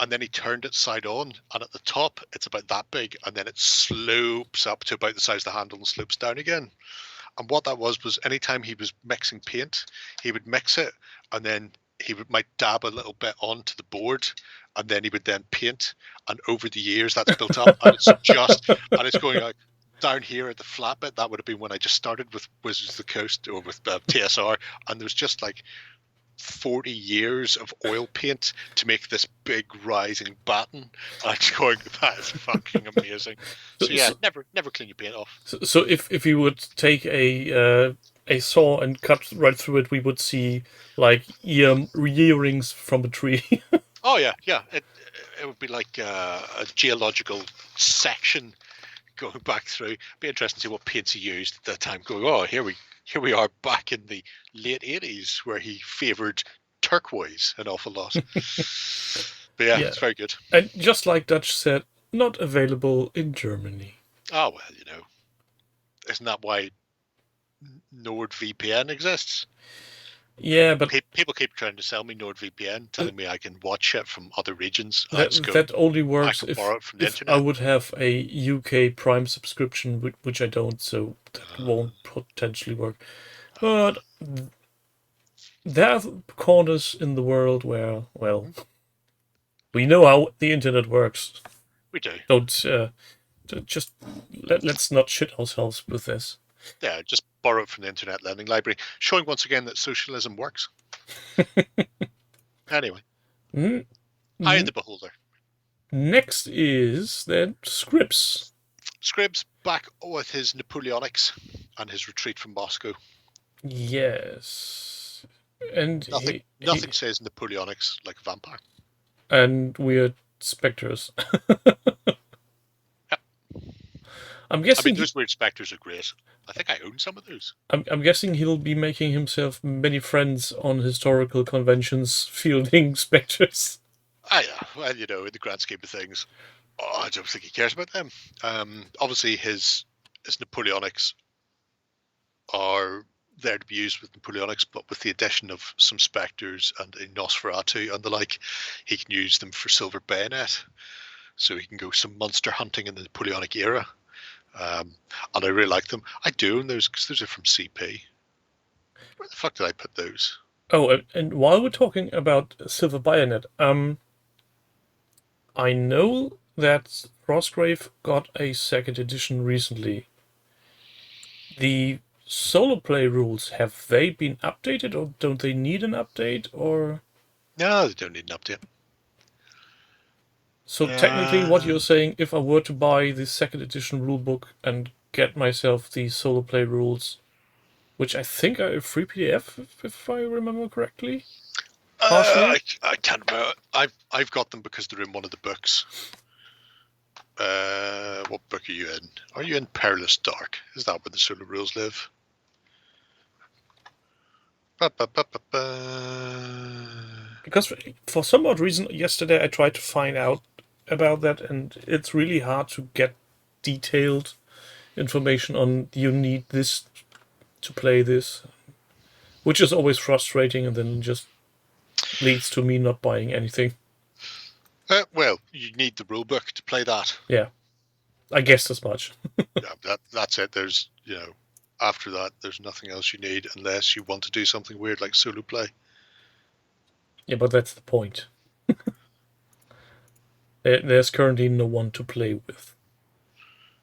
And then he turned it side on, and at the top it's about that big, and then it slopes up to about the size of the handle and slopes down again. And what that was anytime he was mixing paint, he would mix it, and then he might dab a little bit onto the board, and then he would then paint, and over the years that's built up, and it's going out down here at the flat bit. That would have been when I just started with Wizards of the Coast, or with TSR, and there's just like 40 years of oil paint to make this big rising batten. I'm just going, that is fucking amazing. So yeah, never clean your paint off. So if you would take a saw and cut right through it, we would see like earrings from a tree. Oh yeah. It would be like a geological section going back through. Be interesting to see what paints he used at that time. Going, oh, here we are back in the late 80s where he favoured turquoise an awful lot. But yeah, it's very good. And just like Dutch said, not available in Germany. Oh well, isn't that why NordVPN exists? Yeah, but people keep trying to sell me NordVPN, telling me I can watch it from other regions. That only works if I would have a UK Prime subscription, which I don't, so that won't potentially work. But there are corners in the world where, well, we know how the internet works. We do. Let's not shit ourselves with this. Yeah, just borrow it from the Internet Lending Library, showing once again that socialism works. Anyway, Eye of the Beholder. Next is then Scribs. Scribs back with his Napoleonics and his retreat from Moscow. Yes, and nothing says Napoleonics like a vampire. And weird specters. I'm guessing those weird specters are great. I think I own some of those. I'm guessing he'll be making himself many friends on historical conventions fielding specters. Yeah. Well, in the grand scheme of things, I don't think he cares about them. Obviously, his Napoleonics are there to be used with Napoleonics, but with the addition of some specters and a Nosferatu and the like, he can use them for Silver Bayonet. So he can go some monster hunting in the Napoleonic era. And I really like them. I do own those because those are from CP. Where the fuck did I put those? Oh, and while we're talking about Silver Bayonet, I know that Frostgrave got a second edition recently. The solo play rules, have they been updated, or don't they need an update? Or No, they don't need an update. so technically, what you're saying, if I were to buy the second edition rulebook and get myself the solo play rules, which I think are a free PDF, if I remember correctly. Partially? I can't remember. I've got them because they're in one of the books. What book are you in? Are you in Perilous Dark? Is that where the solo rules live? Because for some odd reason, yesterday I tried to find out about that, and it's really hard to get detailed information on you need this to play this, which is always frustrating, and then just leads to me not buying anything. Well, you need the rulebook to play that. Yeah, I guessed as much. Yeah, that's it. There's, after that, there's nothing else you need unless you want to do something weird like solo play. Yeah, but that's the point. There's currently no one to play with.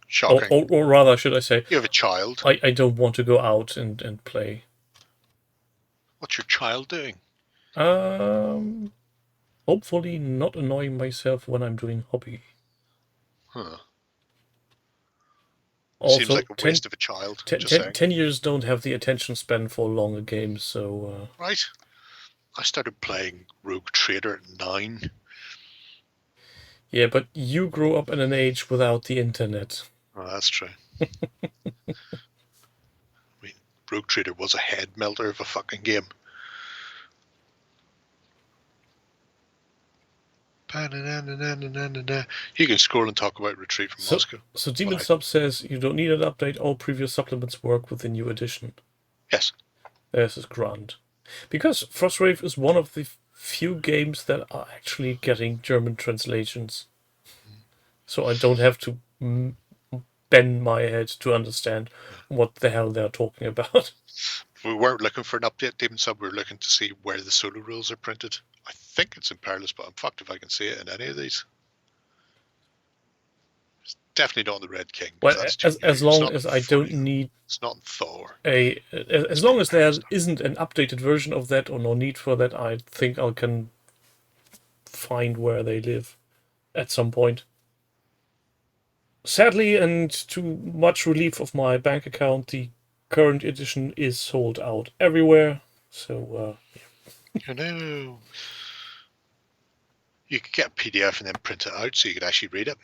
Shocking. Or rather, should I say, You have a child. I don't want to go out and play. What's your child doing? Hopefully not annoying myself when I'm doing hobby. Huh. Also, Seems like a waste of a child. 10 years don't have the attention span for longer games, so... Right. I started playing Rogue Trader at 9. Yeah, but you grew up in an age without the internet. Oh, that's true. I mean, Rogue Trader was a head melter of a fucking game. You can scroll and talk about Retreat from Moscow. So Demon Sub says you don't need an update. All previous supplements work with the new edition. Yes. This is grand. Because Frostgrave is one of the few games that are actually getting German translations. So I don't have to bend my head to understand what the hell they're talking about. We weren't looking for an update, Demon Sub. We were looking to see where the solo rules are printed. I think it's in Perilous, but I'm fucked if I can see it in any of these. It's definitely not in the Red King. Well, as long as I don't need... It's not in Thor. As long as there isn't an updated version of that or no need for that, I think I can find where they live at some point. Sadly, and to much relief of my bank account, the current edition is sold out everywhere. So, yeah. I know. You could get a PDF and then print it out so you could actually read it.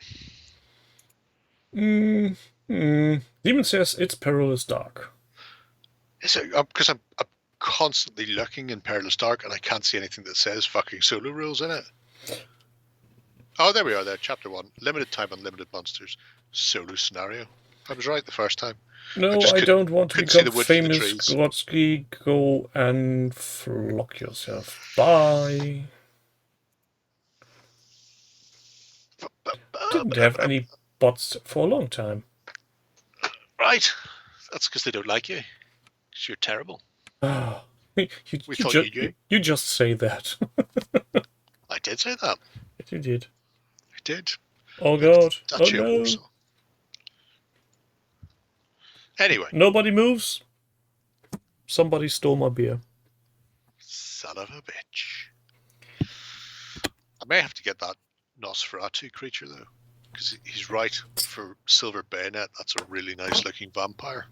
Demon says it's Perilous Dark. Is it? Because I'm constantly looking in Perilous Dark and I can't see anything that says fucking solo rules in it. Oh, there we are there. Chapter 1. Limited time, unlimited monsters. Solo scenario. I was right the first time. No, I don't want to become famous. Grotsky, go and flock yourself. Bye. Didn't have any bots for a long time. Right. That's because they don't like you. Because you're terrible. You just say that. I did say that. Yes, you did. I did. Oh God. That's oh no. Anyway. Nobody moves. Somebody stole my beer. Son of a bitch. I may have to get that Nosferatu creature though. Because he's right. For Silver Bayonet, that's a really nice looking vampire.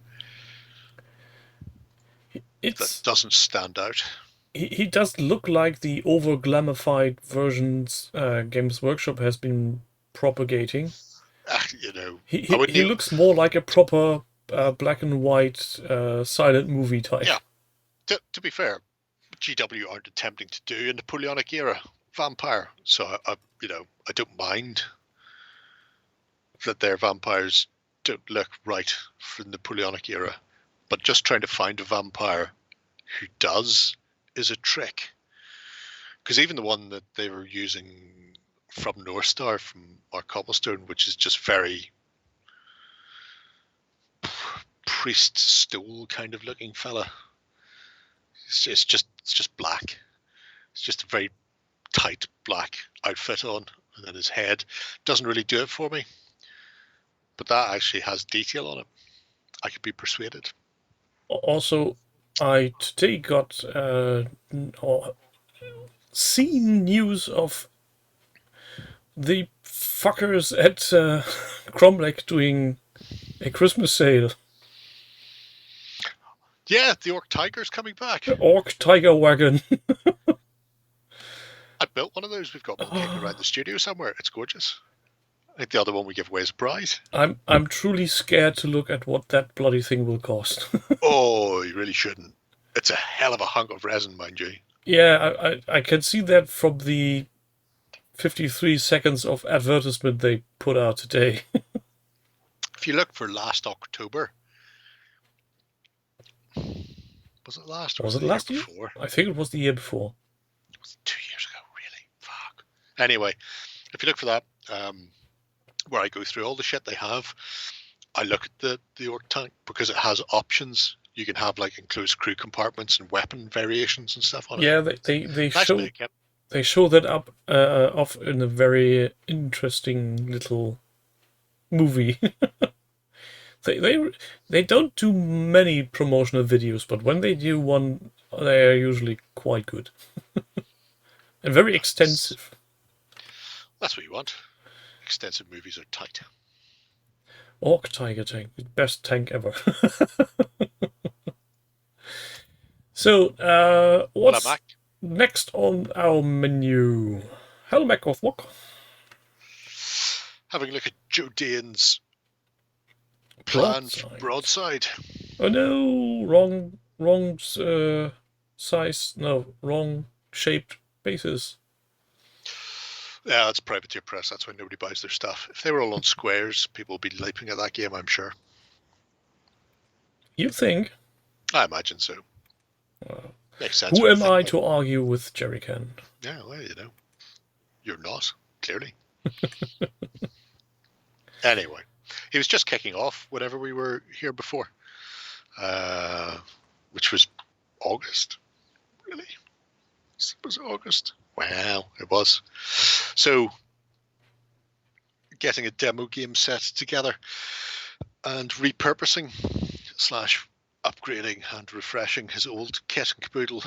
That doesn't stand out. He does look like the over-glamified versions Games Workshop has been propagating. He looks more like a proper black and white silent movie type. Yeah. To be fair, GW aren't attempting to do a Napoleonic era vampire, so I don't mind that their vampires don't look right for the Napoleonic era, but just trying to find a vampire who does is a trick. Because even the one that they were using from North Star, from our Cobblestone, which is just very priest stool kind of looking fella. It's just black. It's just a very tight black outfit on, and then his head doesn't really do it for me. But that actually has detail on it. I could be persuaded. Also, I today got or seen news of the fuckers at Cromlech doing a Christmas sale. Yeah, the Orc Tiger's coming back. Orc Tiger Wagon. I built one of those. We've got one kicking around the studio somewhere. It's gorgeous. I think the other one we give away as a prize. I'm truly scared to look at what that bloody thing will cost. Oh, you really shouldn't. It's a hell of a hunk of resin, mind you. Yeah, I can see that from the 53 seconds of advertisement they put out today. If you look for last October, was it last? Or Was it the last year year? before? I think it was the year before. Was it 2 years ago? Really? Fuck. Anyway, if you look for that, where I go through all the shit they have, I look at the Orc tank because it has options. You can have like enclosed crew compartments and weapon variations and stuff on it. Yeah, they Nice show make it. they show that up off in a very interesting little movie. They don't do many promotional videos, but when they do one, they are usually quite good and very extensive. That's what you want. Extensive movies are tight. Orc Tiger tank, the best tank ever. So, what's Mac. next on our menu? Hello, Mac of Wok. Having a look at Joe Dane's planned broadside. Oh no, wrong size. No, wrong shaped bases. Yeah, it's privateer press. That's why nobody buys their stuff. If they were all on squares, people would be leaping at that game, I'm sure. You think? I imagine so. Makes sense. Who am I to argue with Jerry Can? Yeah, well, you know. You're not, clearly. Anyway, he was just kicking off whenever we were here before, which was August. Really? It was August. Wow, it was. So, getting a demo game set together and repurposing / upgrading and refreshing his old kit and caboodle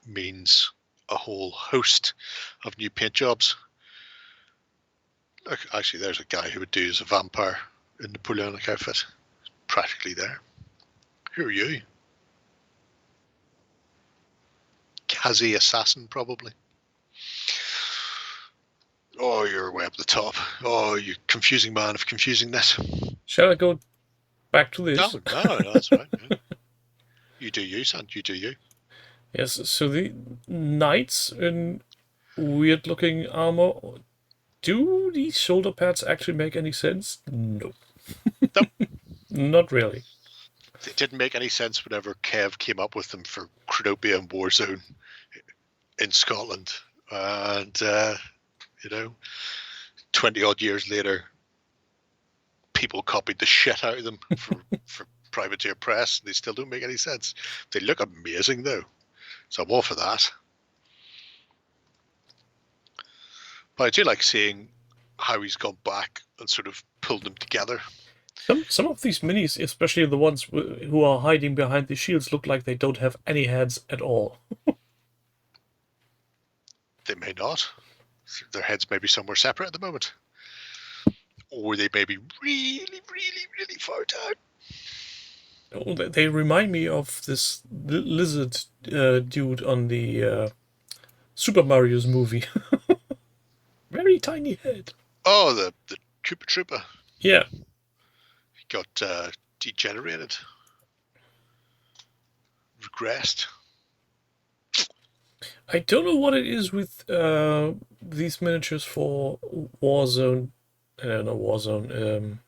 means a whole host of new paint jobs. Look, actually, there's a guy who would do as a vampire in Napoleonic outfit. Practically there. Who are you? Kazi assassin, probably. Oh, you're way up the top. Oh, you confusing man of confusingness. Shall I go back to this? No, that's right. Yeah. You do you, son. You do you. Yes, so the knights in weird-looking armor. Do these shoulder pads actually make any sense? No. Nope. Not really. It didn't make any sense whenever Kev came up with them for Cronopia and Warzone in Scotland. And, 20-odd years later, people copied the shit out of them for privateer press. They still don't make any sense. They look amazing, though. So I'm all for that. But I do like seeing how he's gone back and sort of pulled them together. Some of these minis, especially the ones who are hiding behind the shields, look like they don't have any heads at all. They may not. Their heads may be somewhere separate at the moment. Or they may be really, really, really far down. Oh, they remind me of this lizard dude on the Super Mario's movie. Very tiny head. Oh, the Koopa Troopa. Yeah. He got degenerated. Regressed. I don't know what it is with these miniatures for Warzone. Warzone.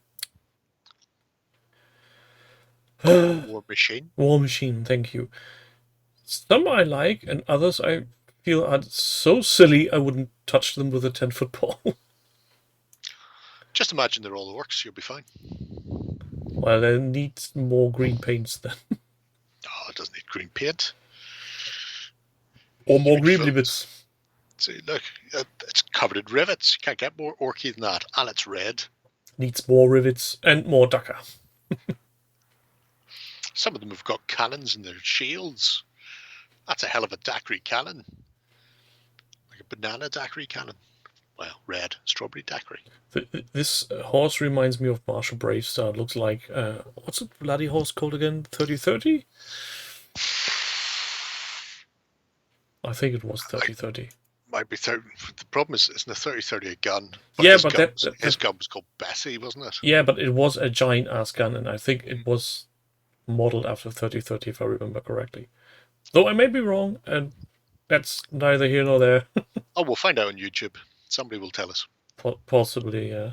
War Machine. War Machine, thank you. Some I like, and others I feel are so silly I wouldn't touch them with a 10-foot pole. Just imagine they're all orcs, you'll be fine. Well, they need more green paints then. Oh, it doesn't need green paint. Or more Huge green films. bits. See, look, it's covered in rivets. You can't get more orky than that, and it's red. Needs more rivets and more ducker. Some of them have got cannons in their shields. That's a hell of a daiquiri cannon. Like a banana daiquiri cannon. Well, red, strawberry daiquiri. This horse reminds me of Marshall Bravestar. It looks like, what's a bloody horse called again? 3030? I think it was 3030. Might be 30. The problem is, isn't a 3030 a gun? Yeah, his but gun, his gun was called Bessie, wasn't it? Yeah, but it was a giant ass gun, and I think it was modeled after 3030, if I remember correctly. Though I may be wrong, and that's neither here nor there. Oh, we'll find out on YouTube. Somebody will tell us. Possibly, yeah.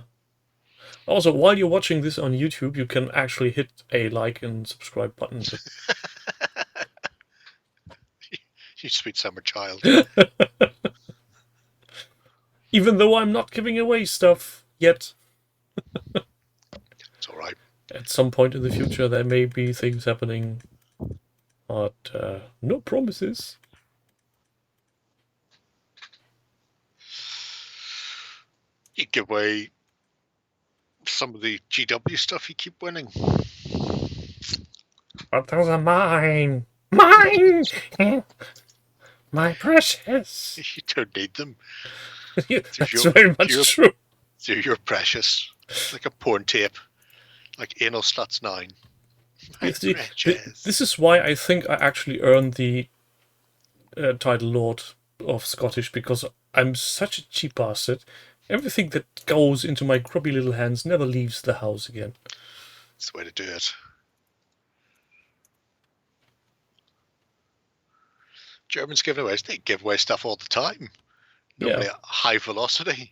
Also, while you're watching this on YouTube, you can actually hit a like and subscribe button. You sweet summer child. Even though I'm not giving away stuff yet. It's all right. At some point in the future, there may be things happening, but no promises. You give away some of the GW stuff you keep winning. But those are mine! Mine! My precious! You don't need them. Yeah, that's very much true. You're precious. Like a porn tape. Like Anal Sluts 9. My See, precious. this is why I think I actually earned the title Lord of Scottish, because I'm such a cheap bastard. Everything that goes into my grubby little hands never leaves the house again. That's the way to do it. Germans give away. They give away stuff all the time. Normally at high velocity.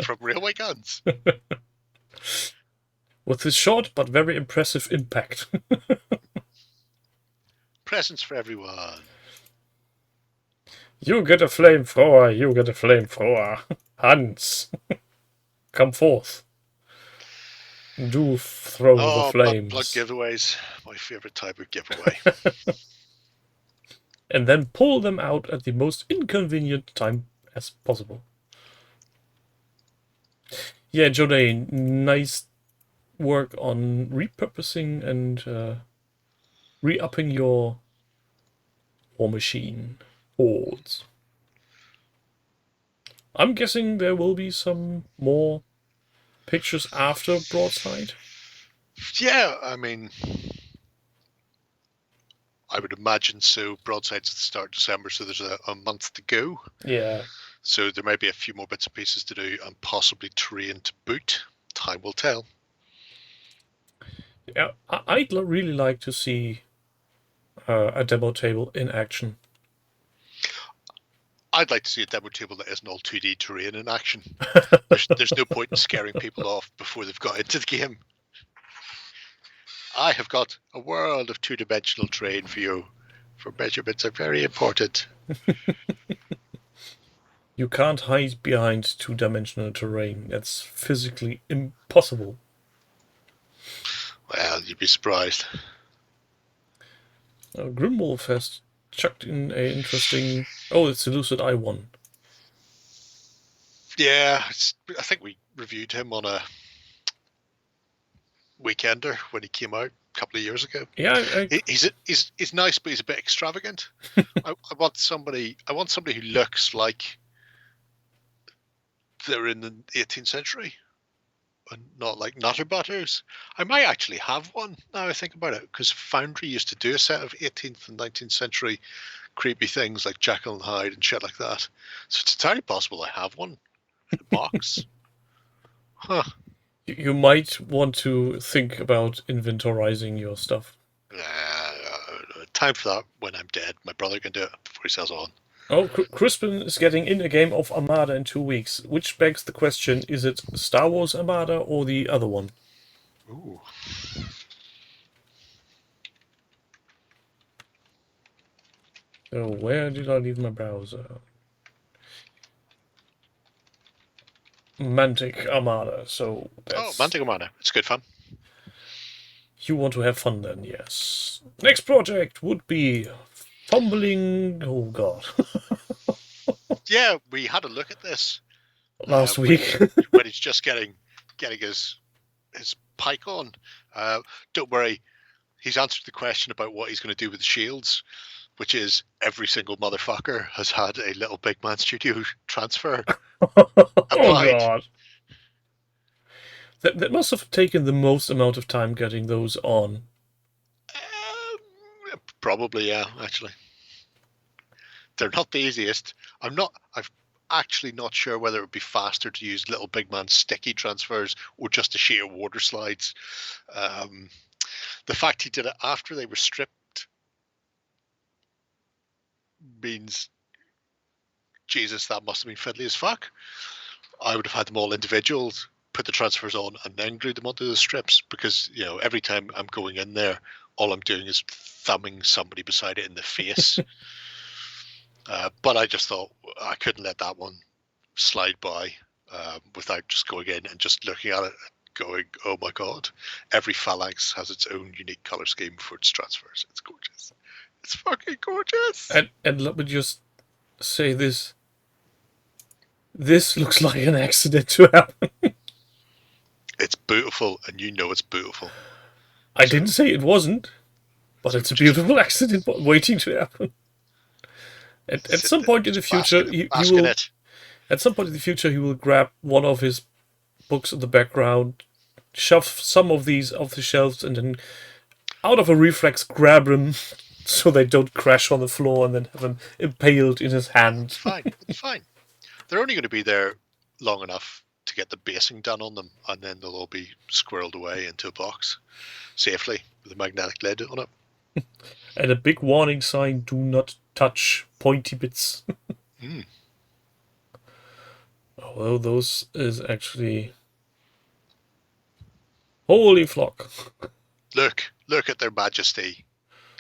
from railway guns. With this short but very impressive impact. Presents for everyone. You get a flamethrower, you get a flamethrower. Hans, come forth. Do throw the flames. Blood giveaways. My favourite type of giveaway. And then pull them out at the most inconvenient time as possible. Yeah, Jodie, nice work on repurposing and re-upping your war machine hordes. I'm guessing there will be some more pictures after Broadside. Yeah, I mean, I would imagine so. Broadside's at the start of December, so there's a month to go. Yeah. So there might be a few more bits and pieces to do and possibly terrain to boot. Time will tell. Yeah, I'd really like to see a demo table in action. I'd like to see a demo table that isn't all 2D terrain in action. There's no point in scaring people off before they've got into the game. I have got a world of two-dimensional terrain for you. For measurements are very important. You can't hide behind two-dimensional terrain. That's physically impossible. Well, you'd be surprised. Grimwolf has chucked in a interesting... Oh, it's the Lucid I1. Yeah, I think we reviewed him on a Weekender when he came out a couple of years ago. Yeah, he's nice, but he's a bit extravagant. I want somebody who looks like they're in the 18th century, and not like nutter butters. I might actually have one now I think about it, because Foundry used to do a set of 18th and 19th century creepy things like Jekyll and Hyde and shit like that. So it's entirely possible I have one in a box. Huh. You might want to think about inventorizing your stuff. Time for that when I'm dead. My brother can do it before he sells on. Oh, Crispin is getting in a game of Armada in 2 weeks, which begs the question, is it Star Wars Armada or the other one? Ooh. So where did I leave my browser? Mantic Armada, so that's... Oh, Mantic Armada. It's good fun. You want to have fun then, yes. Next project would be fumbling... Oh god. Yeah, we had a look at this last week. when he's just getting his pike on. Don't worry, he's answered the question about what he's going to do with the shields, which is every single motherfucker has had a Little Big Man Studio transfer. Oh applied. god. That must have taken the most amount of time getting those on. Probably, yeah, actually. They're not the easiest. I'm actually not sure whether it would be faster to use Little Big Man sticky transfers or just the sheer water slides. The fact he did it after they were stripped means, Jesus, that must have been fiddly as fuck. I would have had them all individuals, put the transfers on, and then glued them onto the strips, because, you know, every time I'm going in there, all I'm doing is thumbing somebody beside it in the face. But I just thought I couldn't let that one slide by without just going in and just looking at it, going, oh my god, every phalanx has its own unique color scheme for its transfers. It's gorgeous. It's fucking gorgeous. And let me just say this. This looks like an accident to happen. It's beautiful, and you know it's beautiful. I didn't say it wasn't, but it's a beautiful accident waiting to happen. At some point in the future, he will. At some point in the future, he will grab one of his books in the background, shove some of these off the shelves, and then, out of a reflex, grab them so they don't crash on the floor, and then have them impaled in his hand. It's fine. It's fine. They're only going to be there long enough to get the basing done on them, and then they'll all be squirreled away into a box safely with a magnetic lid on it. And a big warning sign: do not touch pointy bits. Although those is actually... Holy flock. Look at their majesty.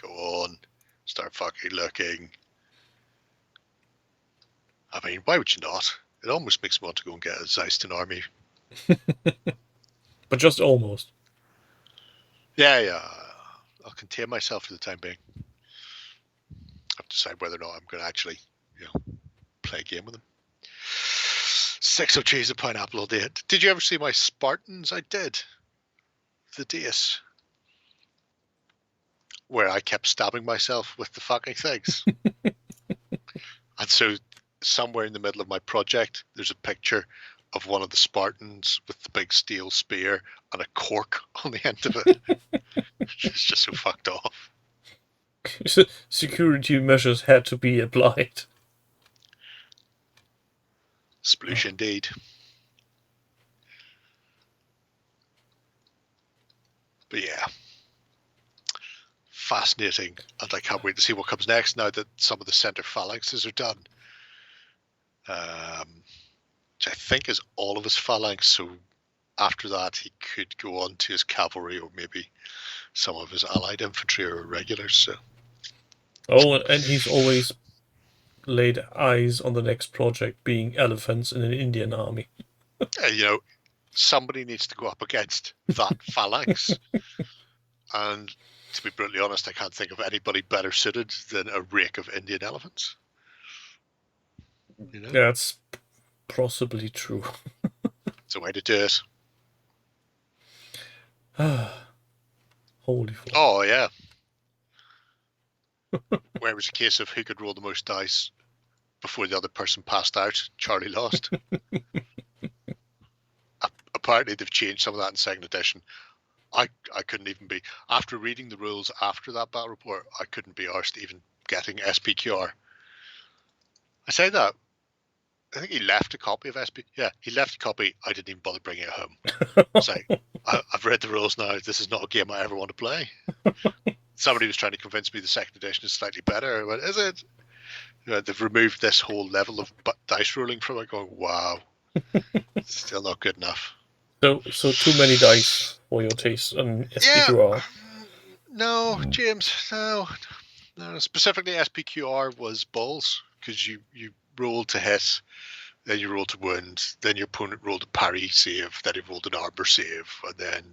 Go on. Start fucking looking. I mean, why would you not? It almost makes me want to go and get a Zeiston army. But just almost. Yeah. I'll contain myself for the time being. I've decided whether or not I'm going to actually, play a game with them. 6 of cheese and pineapple all day. Did you ever see my Spartans? I did. The Deus. Where I kept stabbing myself with the fucking things. And so somewhere in the middle of my project, there's a picture of one of the Spartans with the big steel spear and a cork on the end of it. It's just so fucked off. Security measures had to be applied. Sploosh indeed. But yeah. Fascinating. And I can't wait to see what comes next now that some of the center phalanxes are done. Which I think is all of his phalanx, so after that he could go on to his cavalry or maybe some of his allied infantry or regulars. So. Oh, and he's always laid eyes on the next project being elephants in an Indian army. Somebody needs to go up against that phalanx. And to be brutally honest, I can't think of anybody better suited than a rake of Indian elephants. That's possibly true. It's a way to do it. Holy fuck. Oh, yeah. Where it was a case of who could roll the most dice before the other person passed out. Charlie lost. Apparently they've changed some of that in 2nd edition. I couldn't even be, after reading the rules after that battle report, I couldn't be arsed even getting SPQR. I say that. I think he left a copy of SP. Yeah, he left a copy. I didn't even bother bringing it home. It's like, I've read the rules now. This is not a game I ever want to play. Somebody was trying to convince me the 2nd edition is slightly better. I went, is it? They've removed this whole level of dice rolling from it. Going, wow, it's still not good enough. So too many dice for your taste on SPQR. Yeah. No, James, no. Specifically, SPQR was balls because you rolled to hit, then you rolled to wound, then your opponent rolled a parry save, then he rolled an armor save, and then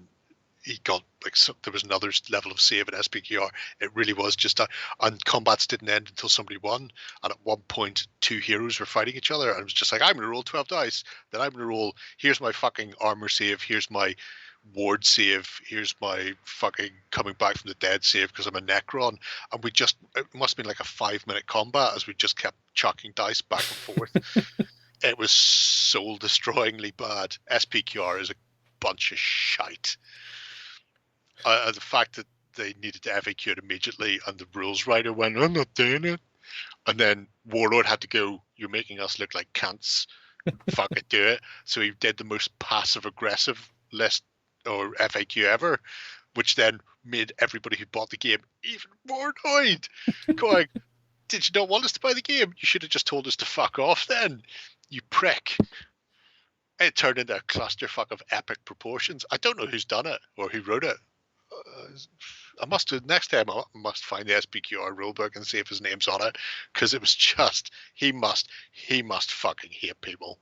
he got like there was another level of save at SPQR. It really was just and combats didn't end until somebody won. And at one point, 2 heroes were fighting each other, and it was just like, I'm gonna roll 12 dice. Then I'm gonna roll. Here's my fucking armor save. Here's my ward save. Here's my fucking coming back from the dead save because I'm a Necron. And it must have been like a 5-minute combat as we just kept chucking dice back and forth. It was soul destroyingly bad. SPQR is a bunch of shite. The fact that they needed to FAQ it immediately and the rules writer went, I'm not doing it. And then Warlord had to go, you're making us look like cunts. Fuck it, do it. So he did the most passive aggressive list or FAQ ever, which then made everybody who bought the game even more annoyed. Going, did you not want us to buy the game? You should have just told us to fuck off then, you prick. It turned into a clusterfuck of epic proportions. I don't know who's done it or who wrote it. I must do next time. I must find the SPQR rulebook and see if his name's on it, because it was just he must fucking hate people.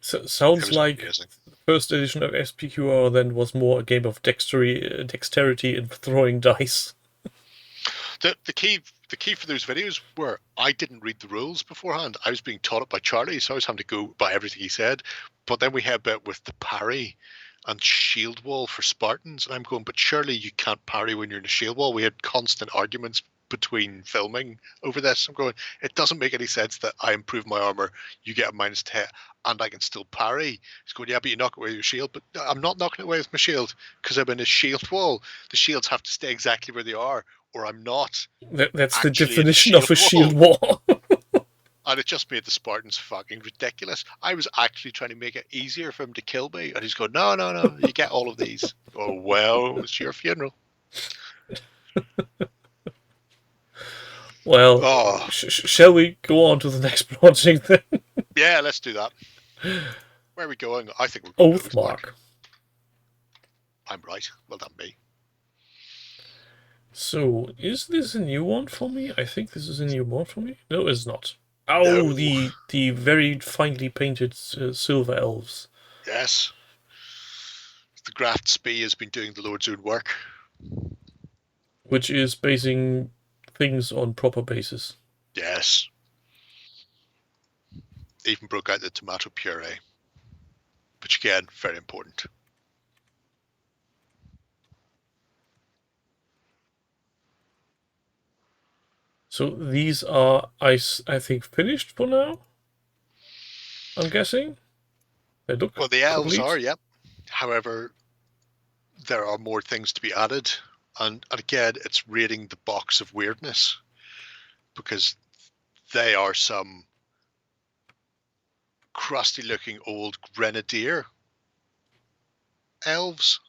So, sounds like amazing. the first edition of SPQR then was more a game of dexterity and throwing dice. The key for those videos were I didn't read the rules beforehand. I was being taught it by Charlie, so I was having to go by everything he said. But then we had a bit with the parry and shield wall for Spartans, and I'm going, but surely you can't parry when you're in a shield wall. We had constant arguments between filming over this. I'm going, it doesn't make any sense that I improve my armor, you get a -10, and I can still parry. He's going, yeah, but you knock it away with your shield. But I'm not knocking it away with my shield because I'm in a shield wall. The shields have to stay exactly where they are, or I'm not. That's the definition of a shield wall. And it just made the Spartans fucking ridiculous. I was actually trying to make it easier for him to kill me, and he's going, no, you get all of these. Oh, well, it's your funeral. Well, shall we go on to the next project then? Yeah, let's do that. Where are we going? I think we're going Oathmark. I'm right. Well done, me. So, is this a new one for me? I think this is a new one for me. No, it's not. Oh, no. The very finely painted silver elves. Yes. The Graft Spee has been doing the Lord's own work. Which is basing things on proper basis. Yes. Even broke out the tomato puree. Which again, very important. So these are, I think, finished for now? I'm guessing? They look well, the elves complete. are, yep. However, there are more things to be added. And again, it's raiding the box of weirdness. Because they are some crusty-looking old grenadier elves.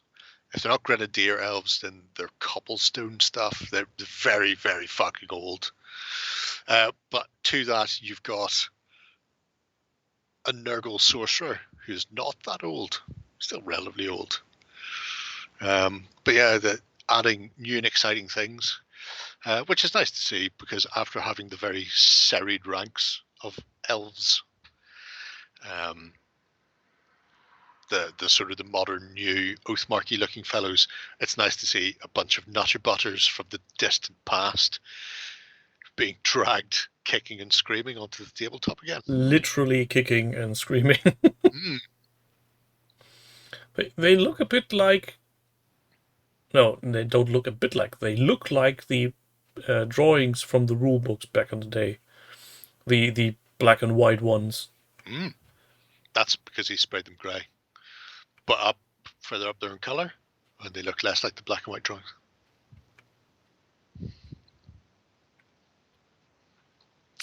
If they're not grenadier elves, then they're cobblestone stuff. They're very, very fucking old. But to that, you've got a Nurgle sorcerer who's not that old, still relatively old. But yeah, adding new and exciting things, which is nice to see, because after having the very serried ranks of elves, the sort of the modern new Oathmarky looking fellows, it's nice to see a bunch of nutter butters from the distant past being dragged kicking and screaming onto the tabletop again. Literally kicking and screaming. They look a bit like... No, they don't look a bit like. They look like the drawings from the rule books back in the day. The black and white ones. That's because he sprayed them grey. But further up there in colour, and they look less like the black and white drawings.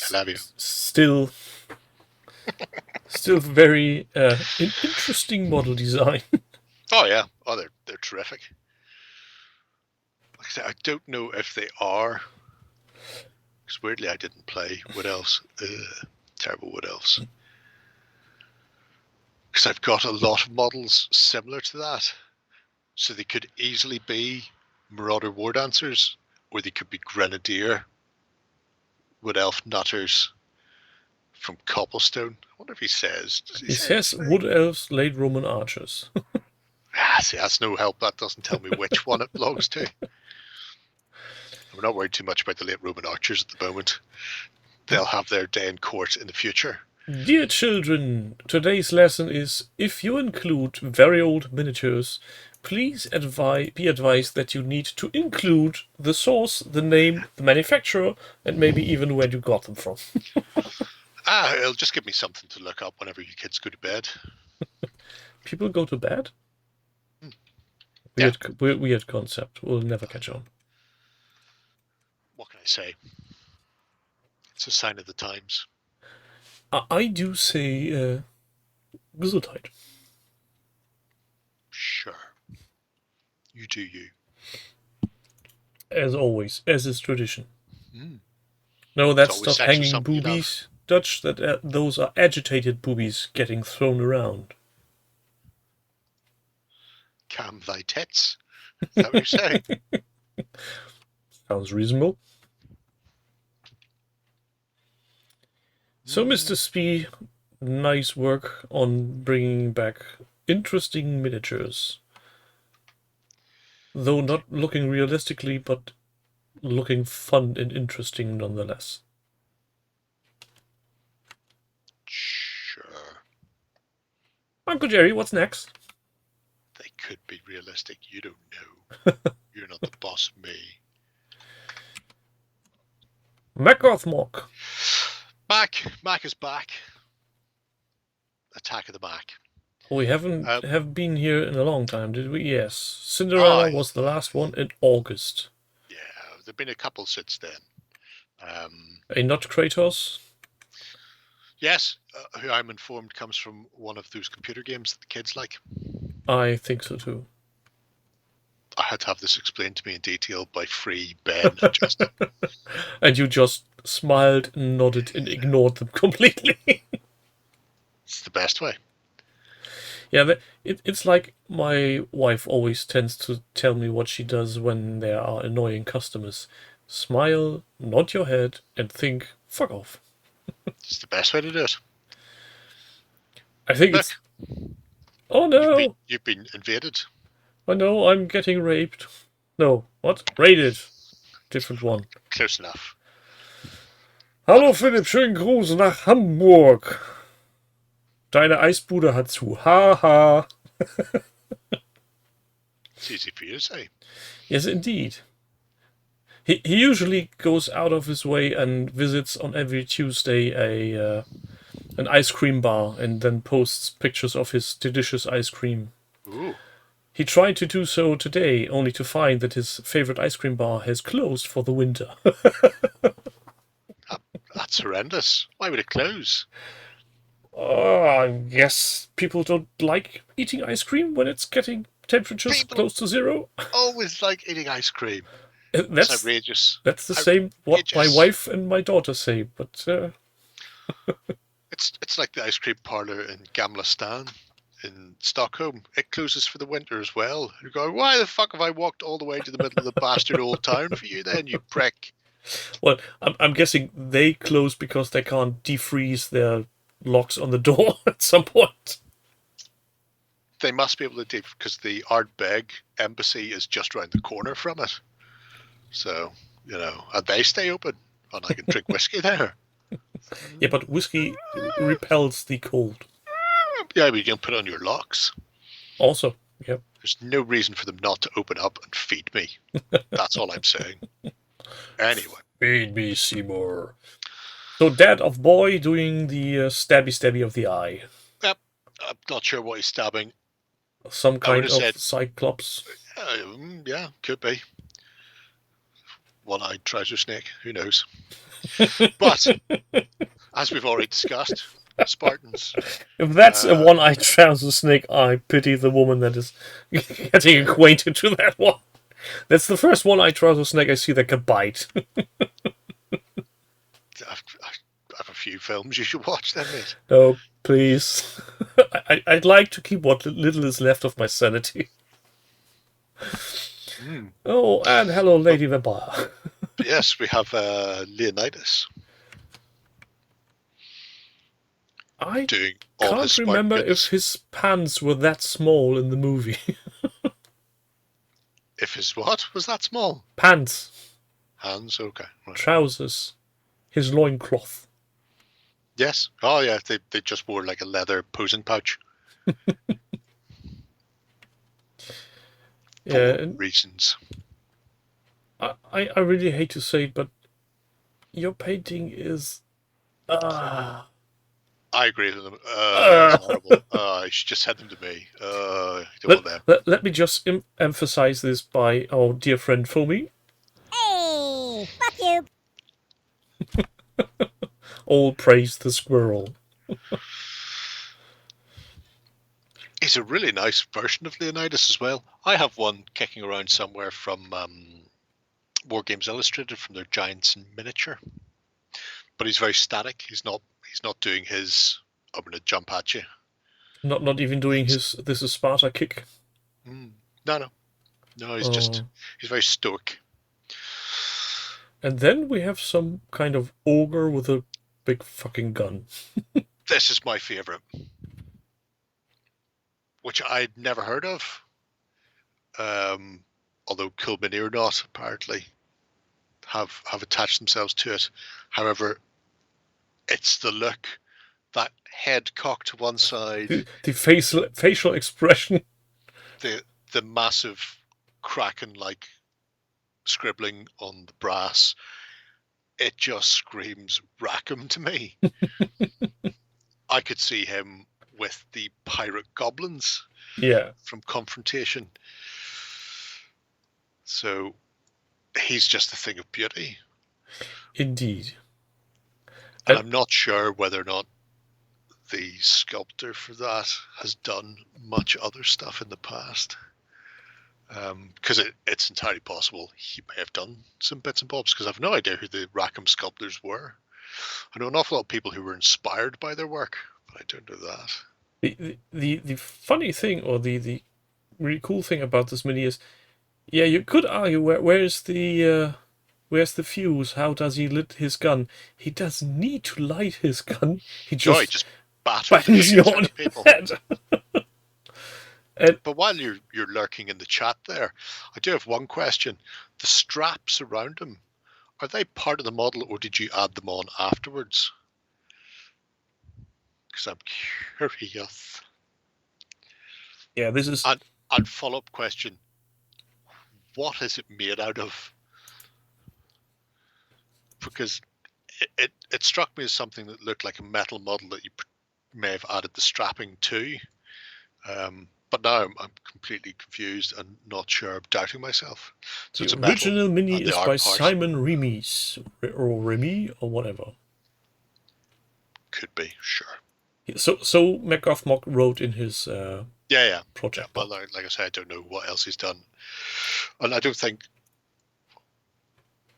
I love you. Still very interesting model design. Oh yeah, they're terrific. Like I said, I don't know if they are, because weirdly I didn't play Wood Elves. Terrible Wood Elves. Because I've got a lot of models similar to that, so they could easily be Marauder War Dancers, or they could be Grenadier Wood Elf Nutters from Cobblestone. I wonder if he says. He says Wood Elves, late Roman archers. See, that's no help. That doesn't tell me which one it belongs to. I'm not worried too much about the late Roman archers at the moment. They'll have their day in court in the future. Dear children, today's lesson is, if you include very old miniatures, please be advised that you need to include the source, the name, the manufacturer, and maybe even where you got them from. It'll just give me something to look up whenever you kids go to bed. People go to bed? Yeah. Weird concept. We'll never catch on. What can I say? It's a sign of the times. I do say Gesundheit. Sure. You do you. As always, as is tradition. No, that's always not sex or hanging something you boobies. Dutch, that those are agitated boobies getting thrown around. Calm thy tits. Is that what you're saying? Sounds reasonable. So, Mr. Spee, nice work on bringing back interesting miniatures. Though not looking realistically, but looking fun and interesting nonetheless. Sure. Uncle Jerry, what's next? They could be realistic. You don't know. You're not the boss of me. MacLeod. Mac is back. Attack of the Mac. We haven't have been here in a long time, did we? Yes. Cinderella was the last one in August. Yeah, there've been a couple since then. A not Kratos? Yes, who I'm informed comes from one of those computer games that the kids like. I think so too. I had to have this explained to me in detail by Free Ben. And you just smiled, nodded, and ignored them completely. It's the best way. Yeah, it's like my wife always tends to tell me what she does when there are annoying customers. Smile, nod your head, and think, fuck off. It's the best way to do it. I think Look, it's... Oh no! You've been invaded. I know, I'm getting raped. No, what? Raided. Different one. Close enough. Hallo Philipp, schönen Gruß nach Hamburg. Deine Eisbude hat zu. Haha. It's easy for you to say. Yes, indeed. He usually goes out of his way and visits on every Tuesday an ice cream bar and then posts pictures of his delicious ice cream. Ooh. He tried to do so today, only to find that his favorite ice cream bar has closed for the winter. That's horrendous. Why would it close? I guess people don't like eating ice cream when it's getting temperatures close to zero. Always like eating ice cream. That's It's outrageous. That's the same what my wife and my daughter say, but it's like the ice cream parlor in Gamla Stan in Stockholm. It closes for the winter as well. You go, why the fuck have I walked all the way to the middle of the bastard old town for you then, you prick? Well, I'm guessing they close because they can't defreeze their locks on the door at some point. They must be able to, because the Ardbeg embassy is just around the corner from it. So, and they stay open, and I can drink whiskey there. Yeah, but whiskey repels the cold. Yeah, but you can put on your locks. Also, yep. There's no reason for them not to open up and feed me. That's all I'm saying. Anyway. Feed me, Seymour. So, dad of boy doing the stabby of the eye. Yep. I'm not sure what he's stabbing. Some kind of cyclops. Yeah, could be. One-eyed trouser snake. Who knows? But, as we've already discussed, Spartans. If that's a one-eyed trouser snake, I pity the woman that is getting acquainted to that one. That's the first one-eyed trouser snake I see that can bite. I have a few films you should watch then, mate. No, please. I'd like to keep what little is left of my sanity. Oh, and hello, Lady Vampire. Yes, we have Leonidas. I doing all his can't smart remember goodness. if his pants were that small in the movie. If his what was that small? Pants, Hands, okay. Right. trousers, his loincloth. Yes. Oh yeah, they just wore like a leather posing pouch. Yeah, For and reasons. I really hate to say it, but your painting is I agree with them. It's horrible. You should just send them to me. I don't want them. let me just emphasize this by our dear friend Fomi. Hey, fuck you. All praise the squirrel. It's a really nice version of Leonidas as well. I have one kicking around somewhere from War Games Illustrated from their Giants in miniature, but he's very static. He's not doing his I'm going to jump at you. Not even doing his this is Sparta kick. No. He's very stoic. And then we have some kind of ogre with a big fucking gun. This is my favorite, which I'd never heard of. Although Cool Mini or not, apparently have attached themselves to it. However, it's the look, that head cocked to one side, The facial expression. the massive kraken like scribbling on the brass. It just screams Rackham to me. I could see him with the pirate goblins. Yeah. From Confrontation. So he's just a thing of beauty. Indeed. And I'm not sure whether or not the sculptor for that has done much other stuff in the past. Because it's entirely possible he may have done some bits and bobs, because I've no idea who the Rackham sculptors were. I know an awful lot of people who were inspired by their work, but I don't know that. The funny thing, or the really cool thing about this mini is, yeah, you could argue where's the fuse? How does he lit his gun? He doesn't need to light his gun. He just batters you out on of people. head. But while you're lurking in the chat there, I do have one question. The straps around him, are they part of the model, or did you add them on afterwards? Because I'm curious. Yeah, this is. And follow-up question: what is it made out of? Because it struck me as something that looked like a metal model that you may have added the strapping to. But now I'm completely confused and not sure. I'm doubting myself. So The original mini is by Simon Remis, or Remy, or whatever. Could be, sure. So MacGuff wrote in his project. But like I said, I don't know what else he's done. And I don't think...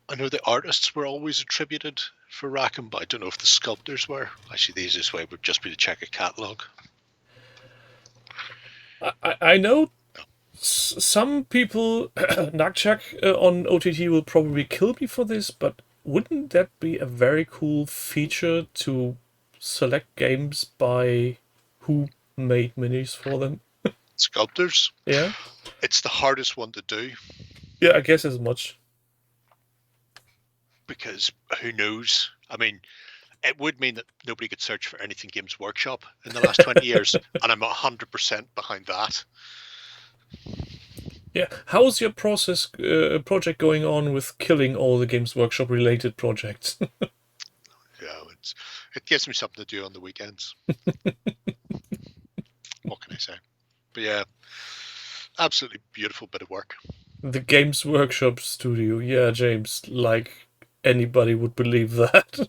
I know the artists were always attributed for Rackham, but I don't know if the sculptors were. Actually, the easiest way would just be to check a catalogue. I know some people, Nagchak on OTT will probably kill me for this, but wouldn't that be a very cool feature to select games by who made minis for them? Sculptors? Yeah. It's the hardest one to do. Yeah, I guess as much. Because who knows? I mean, it would mean that nobody could search for anything Games Workshop in the last 20 years, and I'm 100% behind that. Yeah, how's your project going on with killing all the Games Workshop related projects? Yeah, it gives me something to do on the weekends. What can I say? But yeah, absolutely beautiful bit of work. The Games Workshop studio, yeah, James, like anybody would believe that.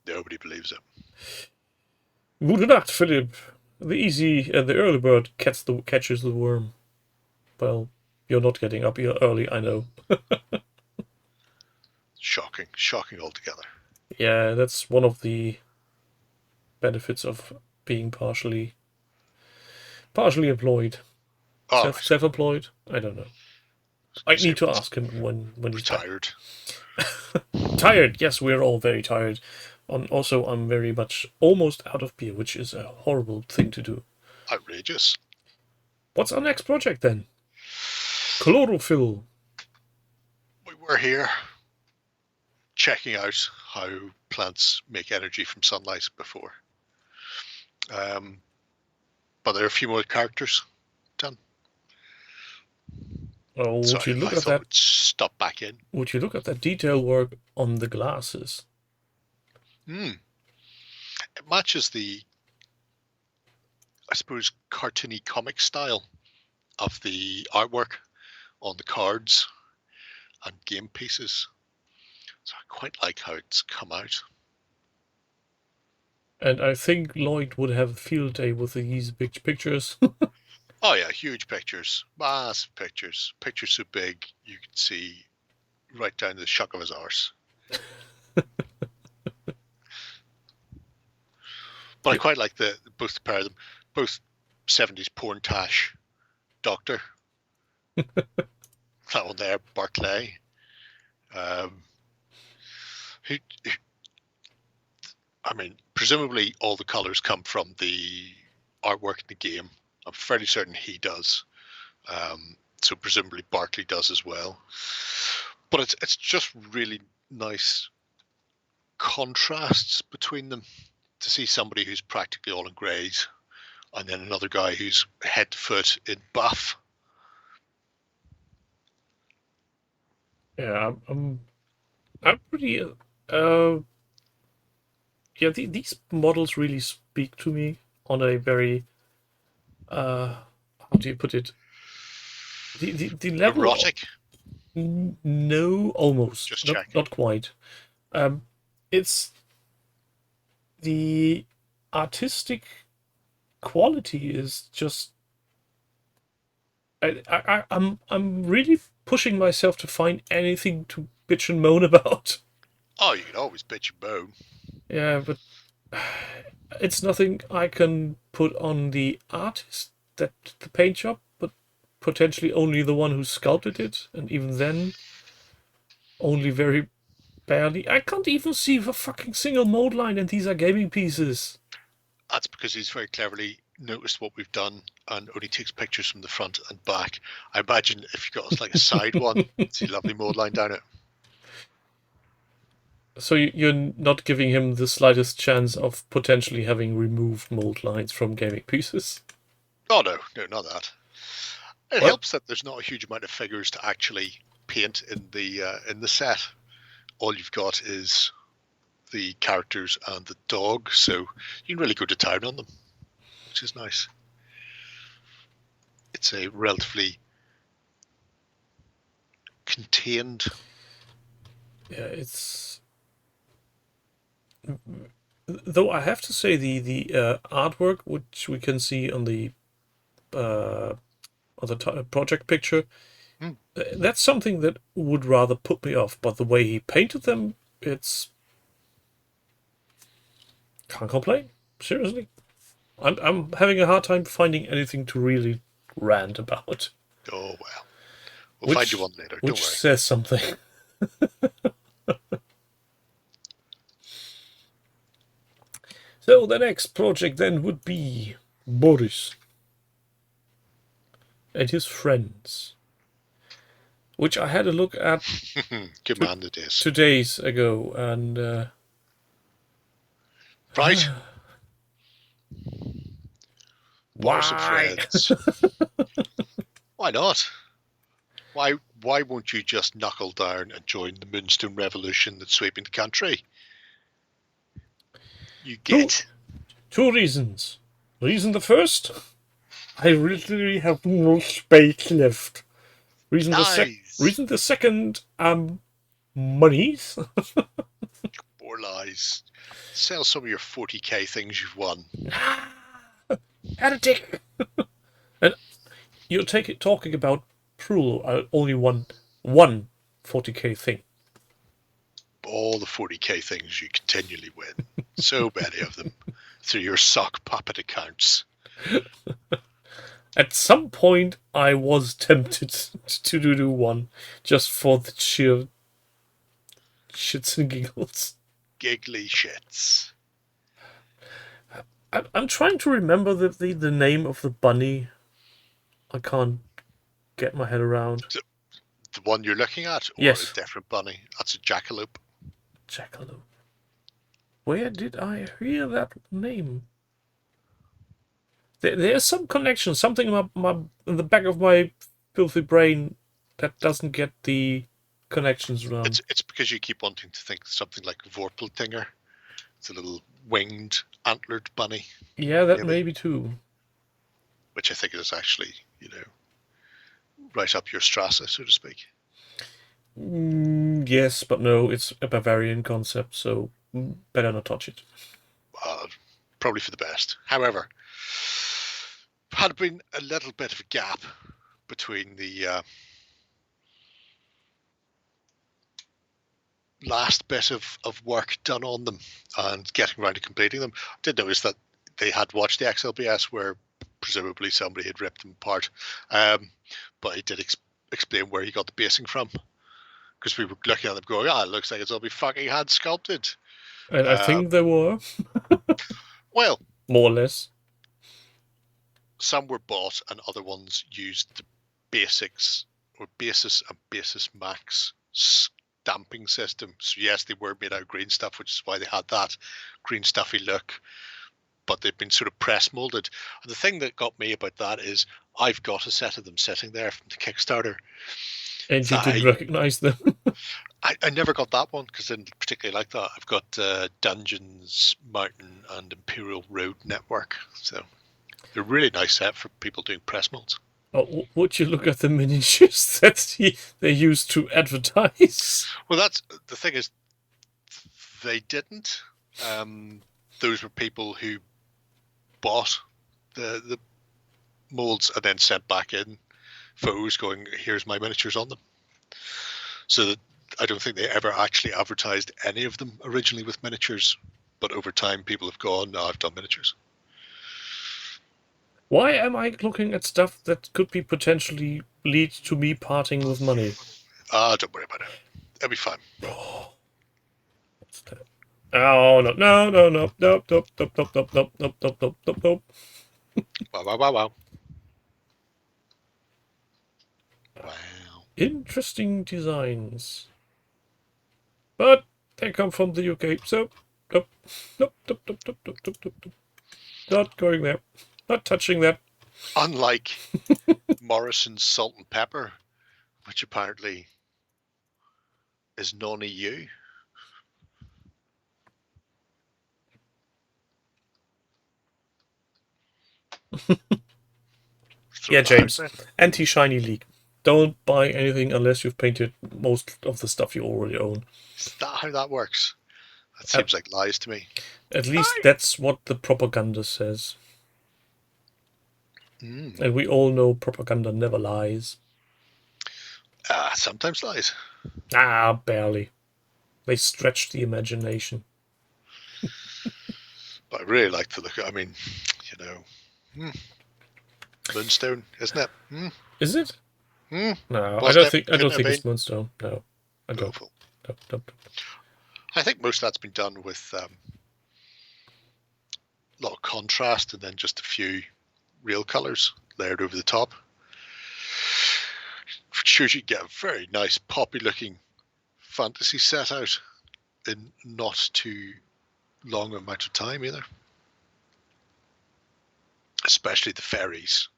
Nobody believes it. Gute Nacht, Philip. The early bird catches the worm. Well, you're not getting up early, I know. Shocking altogether. Yeah, that's one of the benefits of being partially employed. Oh, Self-employed? I don't know. I need to ask him when he's retired. Tired, yes, we're all very tired. Also, I'm very much almost out of beer, which is a horrible thing to do. Outrageous. What's our next project then? Chlorophyll. We were here checking out how plants make energy from sunlight before. But there are a few more characters done. Oh, So would you look I at thought that? we'd stop back in. Would you look at that detail work on the glasses? It matches the, I suppose, cartoony comic style of the artwork on the cards and game pieces. So I quite like how it's come out. And I think Lloyd would have a field day with these big pictures. Oh yeah, huge pictures, massive pictures, pictures so big you can see right down to the shuck of his arse. But I quite like both the pair of them, both 70s porn tash doctor. That one there, Barclay. Who, I mean, presumably all the colours come from the artwork in the game. I'm fairly certain he does. So presumably Barclay does as well. But it's just really nice contrasts between them. To see somebody who's practically all in greys, and then another guy who's head to foot in buff. Yeah, I'm pretty. Yeah, these models really speak to me on a very. How do you put it? The level. Erotic. No, almost. Just not, check. not quite. It's the artistic quality is just. I'm really pushing myself to find anything to bitch and moan about. Oh, you can always bitch and moan. Yeah, but it's nothing I can put on the artist that the paint job, but potentially only the one who sculpted it, and even then, only very barely. I can't even see a fucking single mode line, and these are gaming pieces. That's because he's very cleverly noticed what we've done and only takes pictures from the front and back. I imagine if you got like a side one, see a lovely mold line down it. So you're not giving him the slightest chance of potentially having removed mold lines from gaming pieces? Oh no, not that. It Well- helps that there's not a huge amount of figures to actually paint in the set. All you've got is the characters and the dog, so you can really go to town on them, which is nice. It's a relatively contained. Yeah, it's. Though I have to say the artwork, which we can see on the project picture, that's something that would rather put me off. But the way he painted them, it's can't complain. Seriously, I'm having a hard time finding anything to really rant about. Oh well, we'll find you one later. Don't Which worry. says something. So the next project then would be Boris and his friends, which I had a look at Good man it is. 2 days ago, and Right. Boris and why? friends. Why not? Why won't you just knuckle down and join the Moonstone Revolution that's sweeping the country? You get. Two reasons. Reason the first, I literally have no space left. Reason Nice. the second, monies. More lies. Sell some of your 40k things you've won. Heretic. And you're talking about Prul, only one 40k thing. All the 40k things you continually win. So many of them. Through your sock puppet accounts. At some point, I was tempted to do one just for the sheer shits and giggles. giggly shits. I'm trying to remember the name of the bunny. I can't get my head around. The one you're looking at, or Yes. a different bunny? That's a jackalope. Jackalope. Where did I hear that name? There's some connection, something in the back of my filthy brain that doesn't get the connections around. It's because you keep wanting to think something like Vorpeltinger. It's a little winged, antlered bunny. Yeah, that maybe too. Which I think is actually, right up your Strasse, so to speak. Yes, but no, it's a Bavarian concept, so better not touch it. Probably for the best. However, had been a little bit of a gap between the last bit of work done on them and getting around to completing them. I did notice that they had watched the XLBS where presumably somebody had ripped them apart, but he did explain where he got the basing from, because we were looking at them going, it looks like it's all be fucking hand sculpted. And I think there were. Well, more or less. Some were bought and other ones used the basics, or Basis and Basis Max stamping system. So yes, they were made out of green stuff, which is why they had that green stuffy look, but they've been sort of press molded. And the thing that got me about that is I've got a set of them sitting there from the Kickstarter. And you didn't recognize them? I never got that one because I didn't particularly like that. I've got Dungeons, Mountain, and Imperial Road Network. So they're a really nice set for people doing press molds. Oh, would you look at the miniatures that they used to advertise? Well, that's the thing is, they didn't. Those were people who bought the molds and then sent back in photos going, here's my miniatures on them. So that I don't think they ever actually advertised any of them originally with miniatures, but over time people have gone, no, I've done miniatures. Why am I looking at stuff that could be potentially lead to me parting with money? Don't worry about it. It'll be fine. What's that? Oh, no. Wow. Interesting designs. But they come from the UK, so nope. Not going there. Not touching that. Unlike Morrison's Salt and Pepper, which apparently is non-EU. Yeah, James. Anti-shiny leak. Don't buy anything unless you've painted most of the stuff you already own. Is that how that works? That seems like lies to me. At least that's what the propaganda says. And we all know propaganda never lies. Sometimes lies. Barely. They stretch the imagination. But I really like to look at, Moonstone, isn't it? Is it? No, Well, I don't think it's Moonstone. No, I don't. No. I think most of that's been done with a lot of contrast and then just a few real colours layered over the top. Shows you get a very nice poppy looking fantasy set out in not too long amount of time either. Especially the fairies.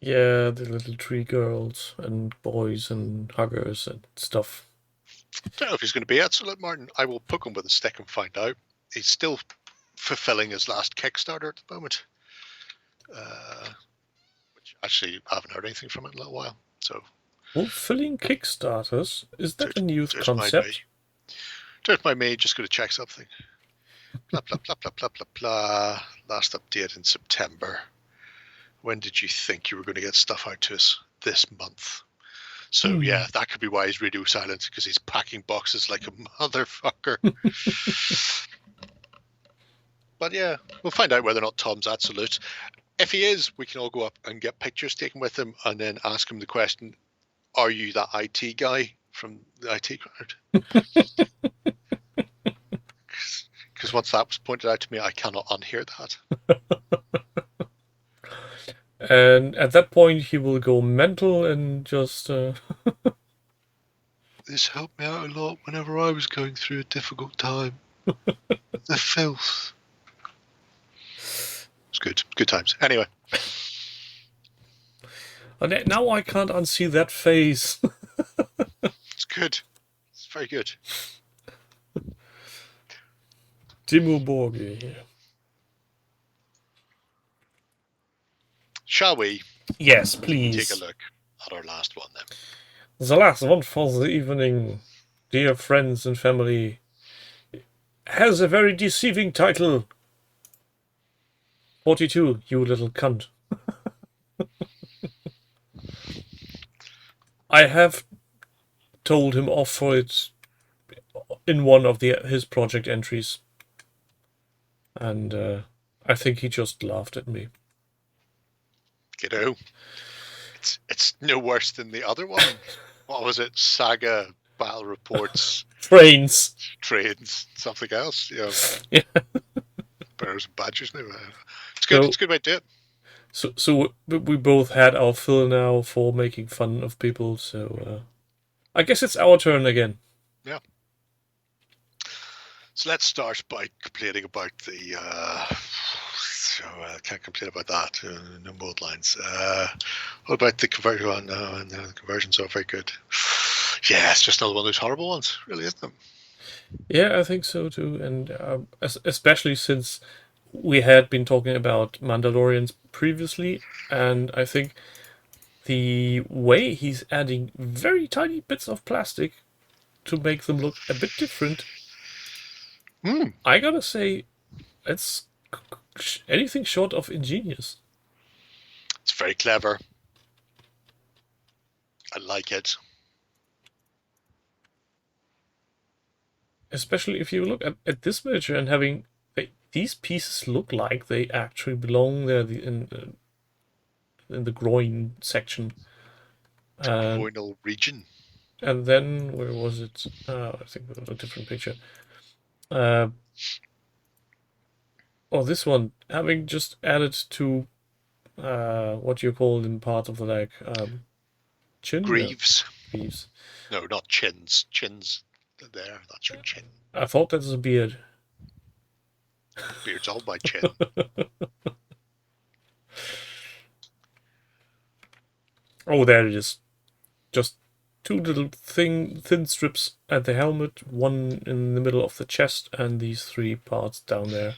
Yeah, the little tree girls and boys and huggers and stuff. I don't know if he's going to be absolute, Martin. I will poke him with a stick and find out. He's still fulfilling his last Kickstarter at the moment. Which actually I haven't heard anything from it in a little while. So fulfilling Kickstarters? Is that a new concept? Don't mind me, just going to check something. Blah, blah, blah, blah, blah, blah, blah. Last update in September. When did you think you were going to get stuff out to us? This month. So yeah, that could be why he's radio silent, because he's packing boxes like a motherfucker. But yeah, we'll find out whether or not Tom's absolute. If he is, we can all go up and get pictures taken with him and then ask him the question, are you that IT guy from the IT crowd? Because once that was pointed out to me, I cannot unhear that. And at that point, he will go mental and just... This helped me out a lot whenever I was going through a difficult time. The filth. It's good. Good times. Anyway. And now I can't unsee that face. It's good. It's very good. Dimmu Borgir here. Shall we Yes, please. take a look at our last one then? The last one for the evening, dear friends and family, has a very deceiving title. 42, you little cunt. I have told him off for it in one of his project entries. And I think he just laughed at me. You know, it's no worse than the other one. What was it? Saga, Battle Reports, Trains, something else. You know, yeah. Bears and Badgers. No, it's good. So, it's a good way to do it. So we both had our fill now for making fun of people. So I guess it's our turn again. Yeah. So let's start by complaining about the. So I can't complain about that. No bold lines. What about the conversion one? No, and the conversions are very good. Yeah, it's just another one of those horrible ones, really, isn't it? Yeah, I think so too. And especially since we had been talking about Mandalorians previously, and I think the way he's adding very tiny bits of plastic to make them look a bit different, I gotta say, it's anything short of ingenious. It's very clever. I like it. Especially if you look at this miniature and having these pieces look like they actually belong there in the groin section. Groinal region. And then, where was it? I think it was a different picture. This one, having just added to what you call in part of the leg, chin? Greaves. No, greaves. No, not chins. Chins there. That's your chin. I thought that was a beard. Beard's all my chin. Oh, there it is. Just two little thin strips at the helmet, one in the middle of the chest, and these three parts down there.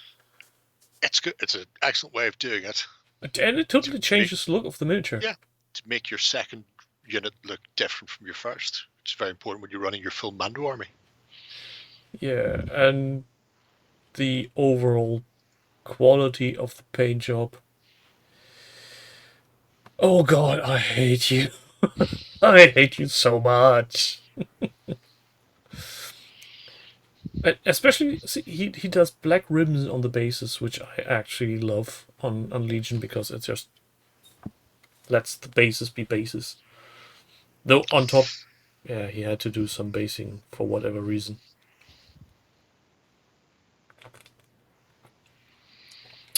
It's good. It's an excellent way of doing it. And it totally changes the look of the miniature. Yeah, to make your second unit look different from your first. It's very important when you're running your full Mando army. Yeah, and the overall quality of the paint job. Oh God, I hate you. I hate you so much. Especially, see, he does black rims on the bases, which I actually love on Legion because it just lets the bases be bases. Though on top, yeah, he had to do some basing for whatever reason.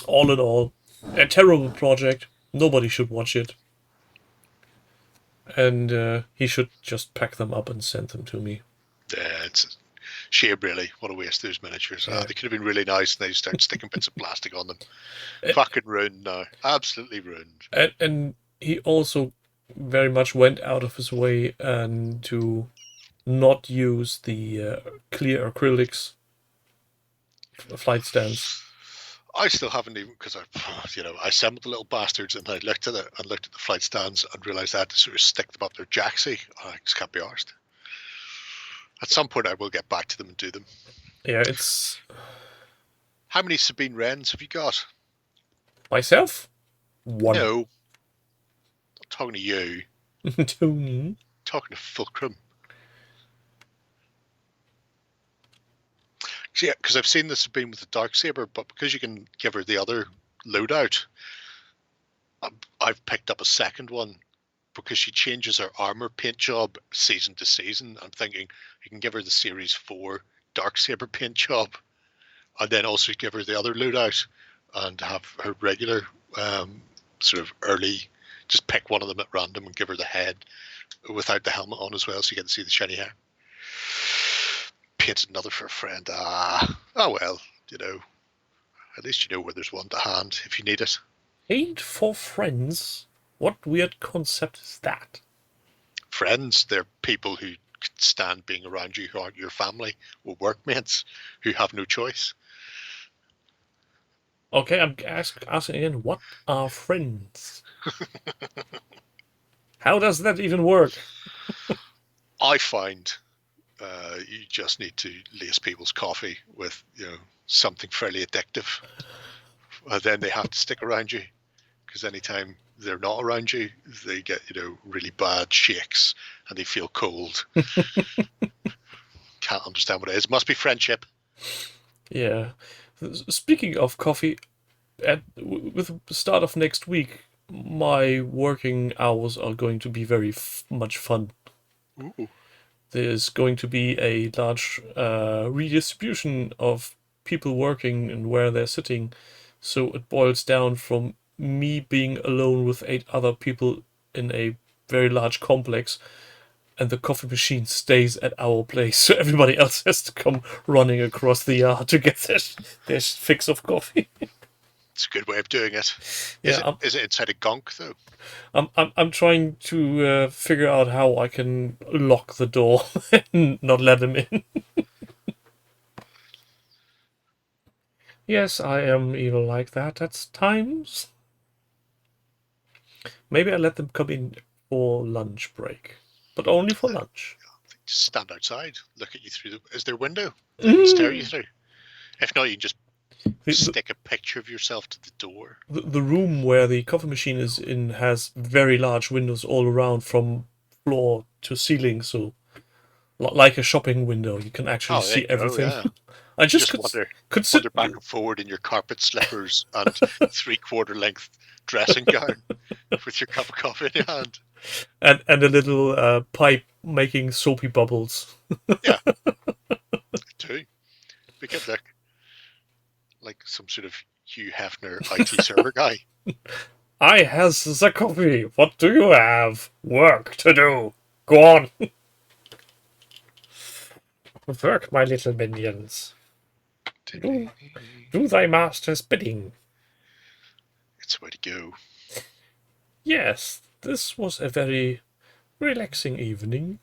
All in all, a terrible project. Nobody should watch it. And he should just pack them up and send them to me. Yeah, it's a shame, really. What a waste, those miniatures. Yeah. They could have been really nice, and they start sticking bits of plastic on them. Fucking ruined now. Absolutely ruined. And he also very much went out of his way and to not use the clear acrylics flight stands. I still haven't even, because I assembled the little bastards and I looked at it and looked at the flight stands and realised I had to sort of stick them up their jacksy. I just can't be arsed. At some point I will get back to them and do them. Yeah, it's... How many Sabine Wrens have you got? Myself? One. No. I'm not talking to you. Tony. I'm talking to Fulcrum. Yeah, because I've seen the Sabine with the Darksaber, but because you can give her the other loadout, I've picked up a second one because she changes her armor paint job season to season. I'm thinking you can give her the Series 4 Darksaber paint job, and then also give her the other loadout and have her regular sort of early, just pick one of them at random and give her the head without the helmet on as well, so you get to see the shiny hair. Painted another for a friend. Oh well, at least you know where there's one to hand if you need it. Paint for friends? What weird concept is that? Friends, they're people who can stand being around you who aren't your family or workmates who have no choice. Okay, I'm asking again, what are friends? How does that even work? I find you just need to lace people's coffee with something fairly addictive. Then they have to stick around you, because anytime they're not around you, they get really bad shakes and they feel cold. Can't understand what it is. Must be friendship. Yeah. Speaking of coffee, with the start of next week, my working hours are going to be very much fun. Ooh. There's going to be a large redistribution of people working and where they're sitting, so it boils down from me being alone with 8 other people in a very large complex, and the coffee machine stays at our place, so everybody else has to come running across the yard to get their fix of coffee. It's a good way of doing it. Yeah, is it inside a gunk though? I'm trying to figure out how I can lock the door and not let them in. Yes, I am evil like that at times. Maybe I let them come in for lunch break, but only for lunch. Just stand outside, look at you through is there a window? They can stare you through. If not, you can just stick a picture of yourself to the door. The room where the coffee machine is in has very large windows all around from floor to ceiling, so like a shopping window, you can actually see everything. Yeah. I just could sit back and forward in your carpet slippers and 3/4 length dressing gown with your cup of coffee in your hand. And a little pipe making soapy bubbles. Yeah. Too. We could look like some sort of Hugh Hefner IT server guy. I has the coffee. What do you have? Work to do. Go on. Work, my little minions. Do thy master's bidding. It's the way to go. Yes, this was a very relaxing evening.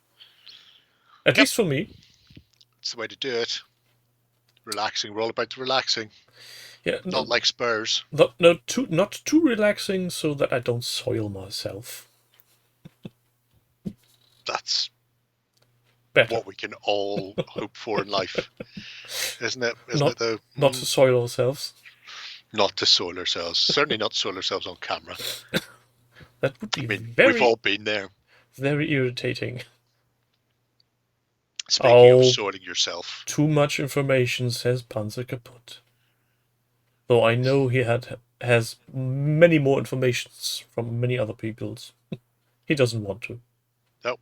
At least for me. It's the way to do it. Relaxing. We're all about the relaxing. Yeah, not like Spurs. Not too relaxing so that I don't soil myself. That's better. What we can all hope for in life, isn't it? Isn't it though? Not to soil ourselves. Not to soil ourselves. Certainly not soil ourselves on camera. That would be we've all been there. Very irritating. Speaking of soiling yourself. Too much information, says Panzer Kaputt. Though I know he has many more informations from many other peoples. He doesn't want to. No,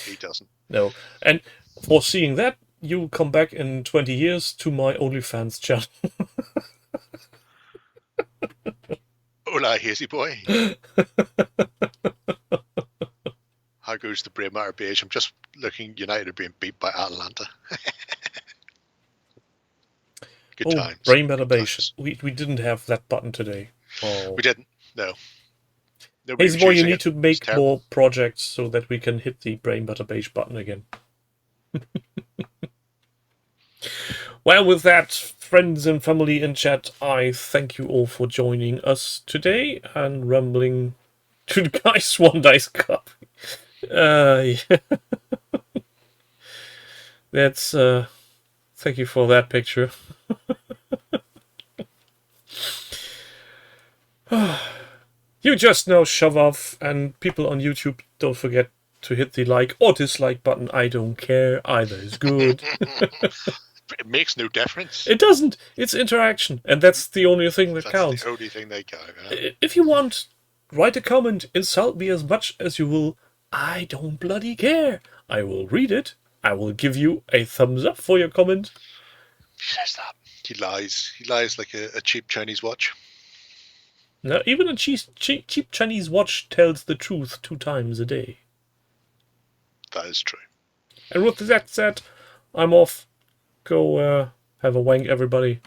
he doesn't. No. And for seeing that, you come back in 20 years to my OnlyFans channel. Hola, hazy boy. How goes the Braemar Beige? I'm just looking. United are being beat by Atalanta. Good times. Braemar Beige. We didn't have that button today. Oh. We didn't. No. Hazy boy, you need to make more projects so that we can hit the Braemar Beige button again. Well, with that, friends and family in chat, I thank you all for joining us today and rambling to the guy's one dice cup. Yeah. That's thank you for that picture. You just know shove off, and people on YouTube, don't forget to hit the like or dislike button. I don't care, either is good. It makes no difference. It doesn't. It's interaction, and that's the only thing that counts. That's the only thing they count. Yeah. If you want, write a comment, insult me as much as you will. I don't bloody care. I will read it. I will give you a thumbs up for your comment. Who says that? He lies. He lies like a cheap Chinese watch. Now, even a cheap Chinese watch tells the truth 2 times a day. That is true. And with that said, I'm off. Go have a wank, everybody.